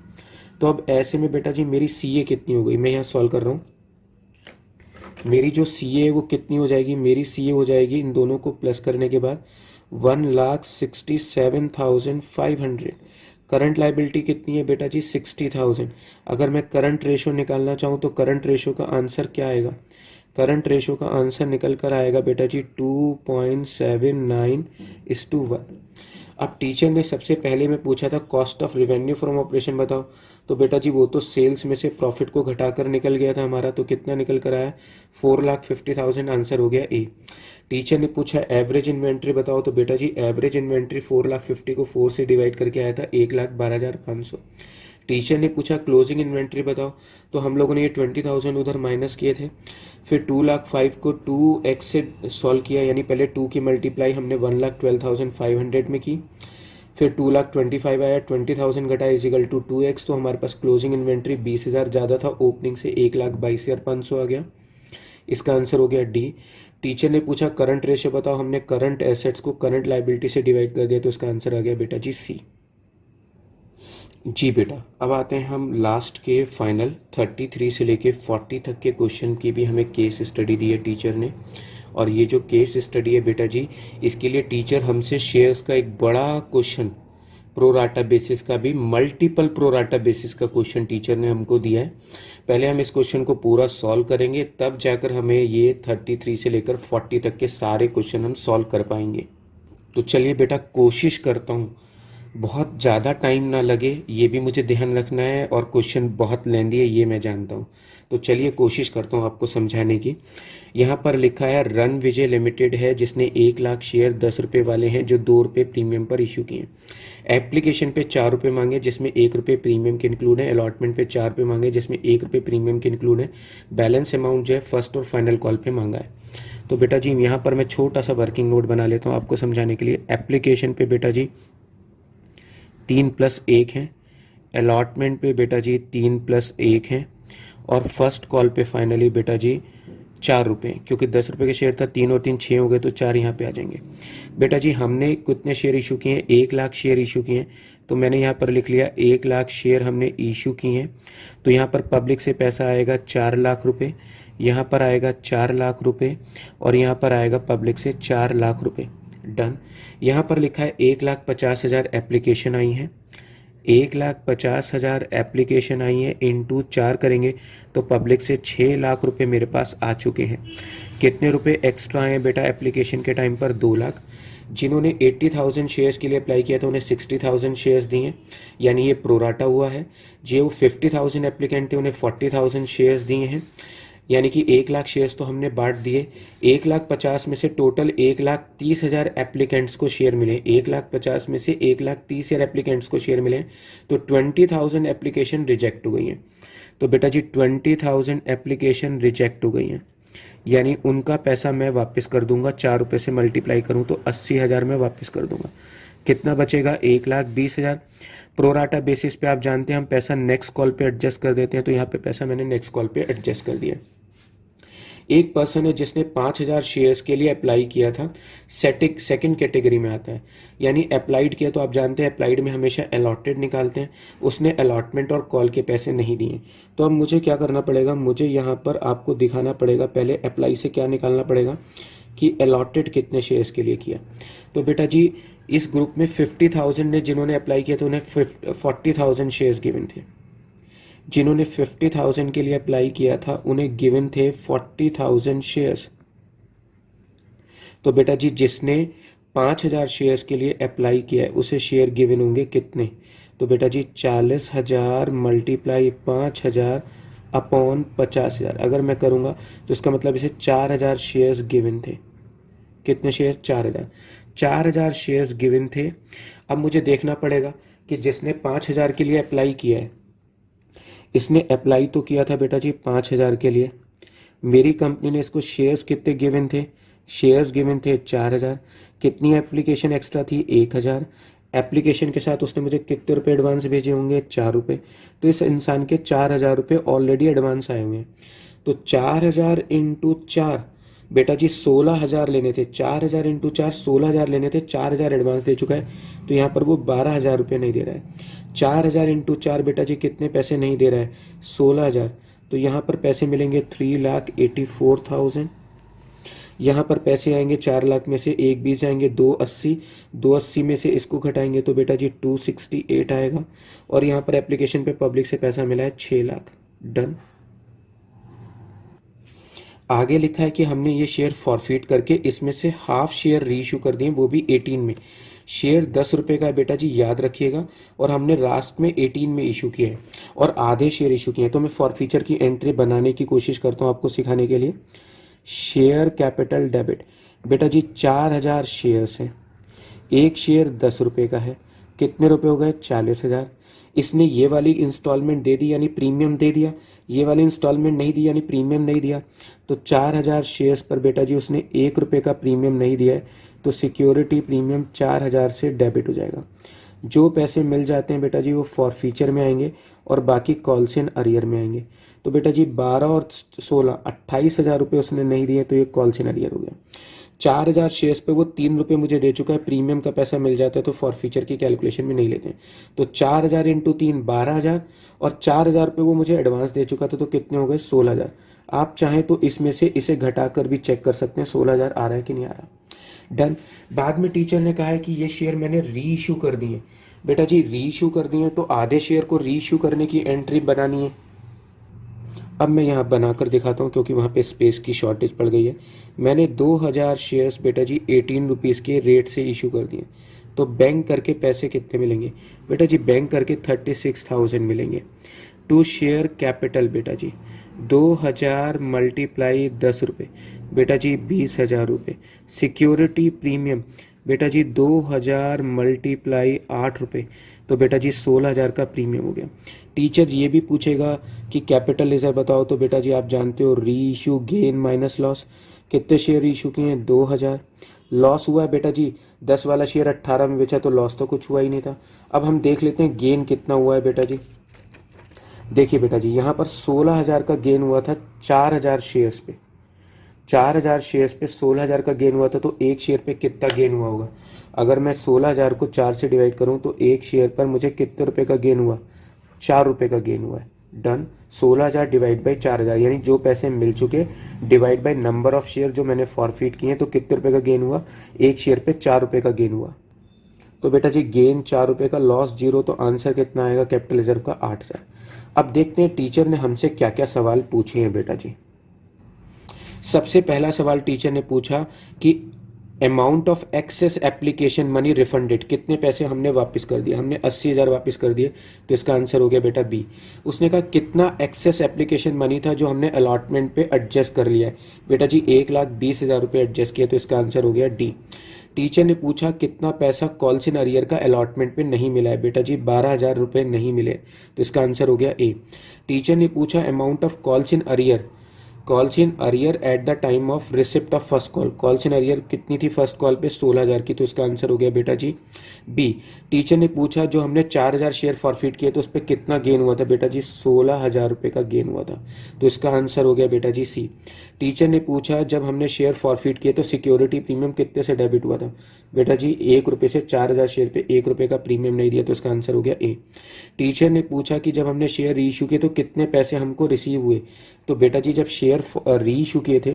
तो अब ऐसे में बेटा जी मेरी CA कितनी हो गई, मैं यहाँ सॉल्व कर रहा हूँ। मेरी जो CA है वो कितनी हो जाएगी, मेरी CA हो जाएगी इन दोनों को प्लस करने के बाद 1,67,500। करंट लाइबिलिटी कितनी है बेटा जी 60,000। अगर मैं करंट रेशो निकालना चाहूँ तो करंट रेशो का आंसर क्या आएगा, करंट रेशो का आंसर निकल कर आएगा बेटा जी 2.79:1। अब टीचर ने सबसे पहले में पूछा था cost of revenue from operation बताओ, तो बेटा जी वो तो सेल्स में से प्रॉफिट को घटाकर निकल गया था हमारा, तो कितना निकल कर आया 4,50,000, आंसर हो गया ए। टीचर ने पूछा एवरेज इन्वेंट्री बताओ, तो बेटा जी एवरेज इन्वेंट्री 4,50,000 को 4 से डिवाइड करके आया था 1,12,500। टीचर ने पूछा क्लोजिंग इन्वेंट्री बताओ, तो हम लोगों ने ये 20,000 उधर माइनस किए थे, फिर 2,05,000 को 2x से सॉल्व किया, यानी पहले 2 की मल्टीप्लाई हमने 1,12,500 में की, फिर 2,25,000 आया, 20,000 घटा इजिकल टू 2x, तो हमारे पास क्लोजिंग इन्वेंट्री 20,000 ज़्यादा था ओपनिंग से, 1,22,500 आ गया। इसका आंसर हो गया डी। टीचर ने पूछा करंट रेशियो बताओ, हमने करंट एसेट्स को करंट लाइबिलिटी से डिवाइड कर दिया, तो इसका आंसर आ गया बेटा जी सी। जी बेटा, अब आते हैं हम लास्ट के फाइनल 33 से लेके 40 तक के क्वेश्चन की भी हमें केस स्टडी दी है टीचर ने। और ये जो केस स्टडी है बेटा जी, इसके लिए टीचर हमसे शेयर्स का एक बड़ा क्वेश्चन, प्रोराटा बेसिस का भी, मल्टीपल प्रोराटा बेसिस का क्वेश्चन टीचर ने हमको दिया है। पहले हम इस क्वेश्चन को पूरा सॉल्व करेंगे, तब जाकर हमें ये 33 से लेकर 40 तक के सारे क्वेश्चन हम सॉल्व कर पाएंगे। तो चलिए बेटा, कोशिश करता हूँ बहुत ज़्यादा टाइम ना लगे, ये भी मुझे ध्यान रखना है, और क्वेश्चन बहुत लेंदी है ये मैं जानता हूँ। तो चलिए कोशिश करता हूँ आपको समझाने की। यहाँ पर लिखा है रन विजय लिमिटेड है, जिसने 1,00,000 शेयर 10 रुपये वाले हैं जो 2 रुपये प्रीमियम पर इशू किए। एप्लीकेशन पे 4 रुपये मांगे जिसमें 1 रुपये प्रीमियम के इंक्लूड है। अलॉटमेंट पे 4 रुपये मांगे जिसमें 1 रुपये प्रीमियम के इंक्लूड है। बैलेंस अमाउंट जो है फर्स्ट और फाइनल कॉल पे मांगा है। तो बेटा जी यहाँ पर मैं छोटा सा वर्किंग नोट बना लेता हूँ आपको समझाने के लिए। एप्लीकेशन पे बेटा जी 3+1 है, अलॉटमेंट पे बेटा जी 3+1 है, और फर्स्ट कॉल पे फाइनली बेटा जी 4 रुपये, क्योंकि 10 रुपये का शेयर था, 3 और 3 6 हो गए, तो 4 यहाँ पे आ जाएंगे। बेटा जी हमने कितने शेयर इशू किए हैं, 1,00,000 शेयर इशू किए हैं, तो मैंने यहाँ पर लिख लिया 1,00,000 शेयर हमने इशू किए हैं। तो यहाँ पर पब्लिक से पैसा आएगा 4,00,000 रुपये, यहाँ पर आएगा 4,00,000 रुपये, और यहाँ पर आएगा पब्लिक से 4,00,000 रुपये। डन। यहाँ पर लिखा है 1,50,000 एप्लीकेशन आई हैं, 1,50,000 एप्लीकेशन आई है, इंटू 4 करेंगे तो पब्लिक से 6,00,000 रुपये मेरे पास आ चुके हैं। कितने रुपए एक्स्ट्रा आए हैं बेटा एप्लीकेशन के टाइम पर, 2,00,000। जिन्होंने 80,000 शेयर्स के लिए अप्लाई किया था उन्हें 60,000 शेयर्स दिए, यानी ये प्रोराटा हुआ है। जो 50,000 एप्लीकेंट थे उन्हें 40,000 शेयर्स दिए हैं, यानी कि 1,00,000 शेयर्स तो हमने बांट दिए। 1,50,000 में से टोटल 1,30,000 एप्लीकेंट्स को शेयर मिले, 1,50,000 में से 1,30,000 एप्लीकेंट्स को शेयर मिले, तो 20,000 एप्लीकेशन रिजेक्ट हो गई हैं। तो बेटा जी 20,000 एप्लीकेशन रिजेक्ट हो गई हैं, यानी उनका पैसा मैं वापस कर दूंगा। 4 रुपये से मल्टीप्लाई करूं तो 80,000 में वापस कर दूंगा। कितना बचेगा, 1,20,000। प्रोराटा बेसिस पे आप जानते हैं हम पैसा नेक्स्ट कॉल पे एडजस्ट कर देते हैं, तो यहाँ पे पैसा मैंने नेक्स्ट कॉल पे एडजस्ट कर दिया। एक पर्सन है जिसने 5,000 शेयर्स के लिए अप्लाई किया था, सेकंड कैटेगरी में आता है, यानी अप्लाइड किया, तो आप जानते हैं अप्लाइड में हमेशा अलॉटेड निकालते हैं। उसने अलॉटमेंट और कॉल के पैसे नहीं दिए, तो अब मुझे क्या करना पड़ेगा, मुझे यहाँ पर आपको दिखाना पड़ेगा पहले अप्लाई से क्या निकालना पड़ेगा कि अलॉटेड कितने शेयर्स के लिए किया। तो बेटा जी इस ग्रुप में 50,000 ने जिन्होंने अप्लाई किया था उन्हें 40,000 शेयर्स गिवन थे। जिन्होंने 50,000 के लिए अप्लाई किया था उन्हें गिवन थे 40,000 शेयर्स। तो बेटा जी जिसने 5,000 शेयर्स के लिए अप्लाई किया है उसे शेयर गिवन होंगे कितने, तो बेटा जी 40,000 मल्टीप्लाई 5,000 अपॉन 50,000 अगर मैं करूंगा तो इसका मतलब इसे 4,000 शेयर्स गिवन थे। कितने शेयर, 4,000 शेयर्स गिवन थे। अब मुझे देखना पड़ेगा कि जिसने 5,000 के लिए अप्लाई किया है, इसने अप्लाई तो किया था बेटा जी 5,000 के लिए, मेरी कंपनी ने इसको शेयर्स कितने गिवन थे, शेयर्स गिवन थे 4,000। कितनी एप्लीकेशन एक्स्ट्रा थी? 1,000। एप्लीकेशन के साथ उसने मुझे कितने रुपए एडवांस भेजे होंगे? 4 रुपये। तो इस इंसान के 4,000 रुपये ऑलरेडी एडवांस आए हुए हैं। तो 4,000 इंटू 4, बेटा जी 16,000 लेने थे। 4,000 इंटू 4, 16,000 लेने थे। 4,000 एडवांस दे चुका है, तो यहाँ पर वो 12,000 रुपये नहीं दे रहा है। 4,000 इंटू 4 बेटा जी कितने पैसे नहीं दे रहा है? 16,000। तो यहाँ पर पैसे मिलेंगे 3,84,000। यहाँ पर पैसे आएंगे 4 लाख में से एक 20 जाएंगे 280। 280 में से इसको घटाएंगे तो बेटा जी 268 आएगा। और यहाँ पर एप्लीकेशन पे पब्लिक से पैसा मिला है 6 लाख। डन। आगे लिखा है कि हमने ये शेयर फॉरफिट करके इसमें से हाफ शेयर रीइश्यू कर दिए, वो भी 18 में। शेयर 10 रुपए का है बेटा जी, याद रखिएगा। और हमने लास्ट में 18 में इशू किया है और आधे शेयर इशू किए हैं। तो मैं फॉरफीचर की एंट्री बनाने की कोशिश करता हूँ आपको सिखाने के लिए। शेयर कैपिटल डेबिट, बेटा जी 4,000 शेयर्स हैं। एक शेयर 10 रुपए का है। कितने रुपए हो गए? 40,000। इसने ये वाली इंस्टॉलमेंट दे दी यानी प्रीमियम दे दिया, ये वाली इंस्टॉलमेंट नहीं दी यानी प्रीमियम नहीं दिया। तो 4,000 शेयर्स पर बेटा जी उसने 1 रुपए का प्रीमियम नहीं दिया है, तो सिक्योरिटी प्रीमियम 4,000 से डेबिट हो जाएगा। जो पैसे मिल जाते हैं बेटा जी वो फॉरफीचर में आएंगे और बाकी कॉल्स इन अरियर में आएंगे। तो बेटा जी 12 और 16, 28,000 रुपये उसने नहीं दिए, तो ये कॉल्स इन अरियर हो गया। 4,000 शेयर्स पे वो 3 रुपये मुझे दे चुका है, प्रीमियम का पैसा मिल जाता है तो फॉरफीचर की कैलकुलेशन में नहीं लेते हैं। तो 4,000 इंटू 3 12,000 और 4,000 रुपये वो मुझे एडवांस दे चुका था, तो कितने हो गए? 16,000। आप चाहें तो इसमें से इसे घटाकर भी चेक कर सकते हैं 16,000 आ रहा है कि नहीं आ रहा। डन। बाद में टीचर ने कहा है कि ये शेयर मैंने री इशू कर दिए। बेटा जी री इशू कर दिए तो आधे शेयर को री इशू करने की एंट्री बनानी है। अब मैं यहाँ बनाकर दिखाता हूँ क्योंकि वहाँ पे स्पेस की शॉर्टेज पड़ गई है। मैंने 2,000 शेयर्स बेटा जी 18 रुपीज़ के रेट से इशू कर दिए। तो बैंक करके पैसे कितने मिलेंगे? बेटा जी बैंक करके 36,000 मिलेंगे। टू शेयर कैपिटल बेटा जी 2,000 मल्टीप्लाई 10 रुपये, बेटा जी 20,000 रुपये। सिक्योरिटी प्रीमियम बेटा जी 2,000 मल्टीप्लाई 8 रुपये, तो बेटा जी 16,000 का प्रीमियम हो गया। टीचर ये भी पूछेगा कि कैपिटल रिजर्व बताओ, तो बेटा जी आप जानते हो री इशू गेन माइनस लॉस। कितने शेयर इशू किए हैं? 2,000। लॉस हुआ है बेटा जी 10 वाला शेयर 18 में बेचा, तो लॉस तो कुछ हुआ ही नहीं था। अब हम देख लेते हैं गेन कितना हुआ है बेटा जी। देखिए बेटा जी यहाँ पर 16,000 का गेन हुआ था 4,000 शेयर्स पे। 4,000 शेयर्स पे 16,000 का गेन हुआ था, तो एक शेयर पे कितना गेन हुआ होगा? अगर मैं 16,000 को 4 से डिवाइड करूं तो एक शेयर पर मुझे कितने रुपए का गेन हुआ? 4 रुपए का गेन हुआ है। डन। 16,000 डिवाइड बाई 4,000 यानी जो पैसे मिल चुके divide by number of share जो मैंने फॉरफिट किए, तो कितने रुपए का गेन हुआ? एक शेयर पे 4 रुपए का गेन हुआ। तो बेटा जी गेन 4 रुपए का, लॉस 0, तो आंसर कितना आएगा कैपिटल रिजर्व का? 8,000। अब देखते हैं टीचर ने हमसे क्या क्या सवाल पूछे हैं बेटा जी। सबसे पहला सवाल टीचर ने पूछा कि amount of excess application money refunded, कितने पैसे हमने वापस कर दिए? हमने 80,000 वापस कर दिए, तो इसका आंसर हो गया बेटा बी। उसने कहा कितना एक्सेस एप्लीकेशन मनी था जो हमने अलॉटमेंट पे एडजस्ट कर लिया है? बेटा जी 1,20,000 रुपये एडजस्ट किया, तो इसका आंसर हो गया डी। टीचर ने पूछा कितना पैसा कॉल्स इन अरियर का अलॉटमेंट पे नहीं मिला है? बेटा जी 12,000 रुपये नहीं मिले, तो इसका आंसर हो गया ए। टीचर ने पूछा amount of calls in arrear, calls in arrear eight the time of receipt of first call, calls in arrear कितनी थी फर्स्ट कॉल पे? 16,000 की, तो इसका आंसर हो गया बेटा जी बी। टीचर ने पूछा जो हमने 4,000 शेयर फॉरफिट किए तो उस पर कितना गेन हुआ था? बेटा जी 16,000 रुपये का गेन हुआ था, तो इसका आंसर हो गया बेटा जी सी। टीचर ने पूछा जब हमने शेयर फॉरफिट किए तो सिक्योरिटी प्रीमियम कितने से डेबिट हुआ था? बेटा जी 1 रुपये से। 4,000 शेयर पे 1 रुपये का प्रीमियम नहीं दिया, तो इसका आंसर हो गया ए। टीचर ने पूछा कि जब हमने शेयर रीइश्यू किए तो कितने पैसे हमको रिसीव हुए? तो बेटा जी जब शेयर रीइश्यू किए थे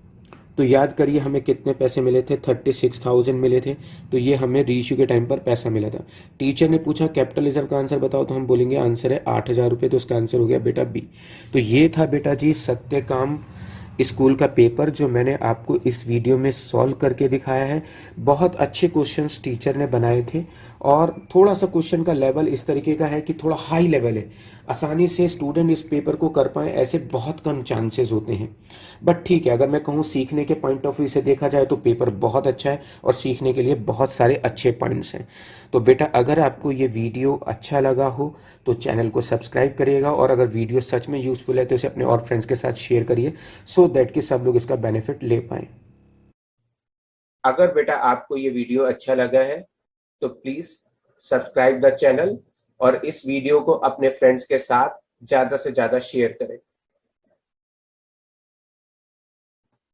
तो याद करिए हमें कितने पैसे मिले थे? 36,000 मिले थे, तो ये हमें रीइश्यू के टाइम पर पैसा मिला था। टीचर ने पूछा कैपिटल रिजर्व का आंसर बताओ, तो हम बोलेंगे आंसर है 8,000 रुपये, तो इसका आंसर हो गया बेटा बी। तो ये था बेटा जी सत्यकाम स्कूल का पेपर जो मैंने आपको इस वीडियो में सॉल्व करके दिखाया है। बहुत अच्छे क्वेश्चंस टीचर ने बनाए थे और थोड़ा सा क्वेश्चन का लेवल इस तरीके का है कि थोड़ा हाई लेवल है, आसानी से स्टूडेंट इस पेपर को कर पाए ऐसे बहुत कम चांसेस होते हैं। बट ठीक है, अगर मैं कहूँ सीखने के पॉइंट ऑफ व्यू से देखा जाए तो पेपर बहुत अच्छा है और सीखने के लिए बहुत सारे अच्छे पॉइंट्स हैं। तो बेटा अगर आपको ये वीडियो अच्छा लगा हो तो चैनल को सब्सक्राइब करिएगा, और अगर वीडियो सच में यूजफुल है तो इसे अपने और फ्रेंड्स के साथ शेयर करिए, सो दैट कि सब लोग इसका बेनिफिट ले पाएं। अगर बेटा आपको ये वीडियो अच्छा लगा है तो प्लीज सब्सक्राइब द चैनल और इस वीडियो को अपने फ्रेंड्स के साथ ज्यादा से ज्यादा शेयर करें।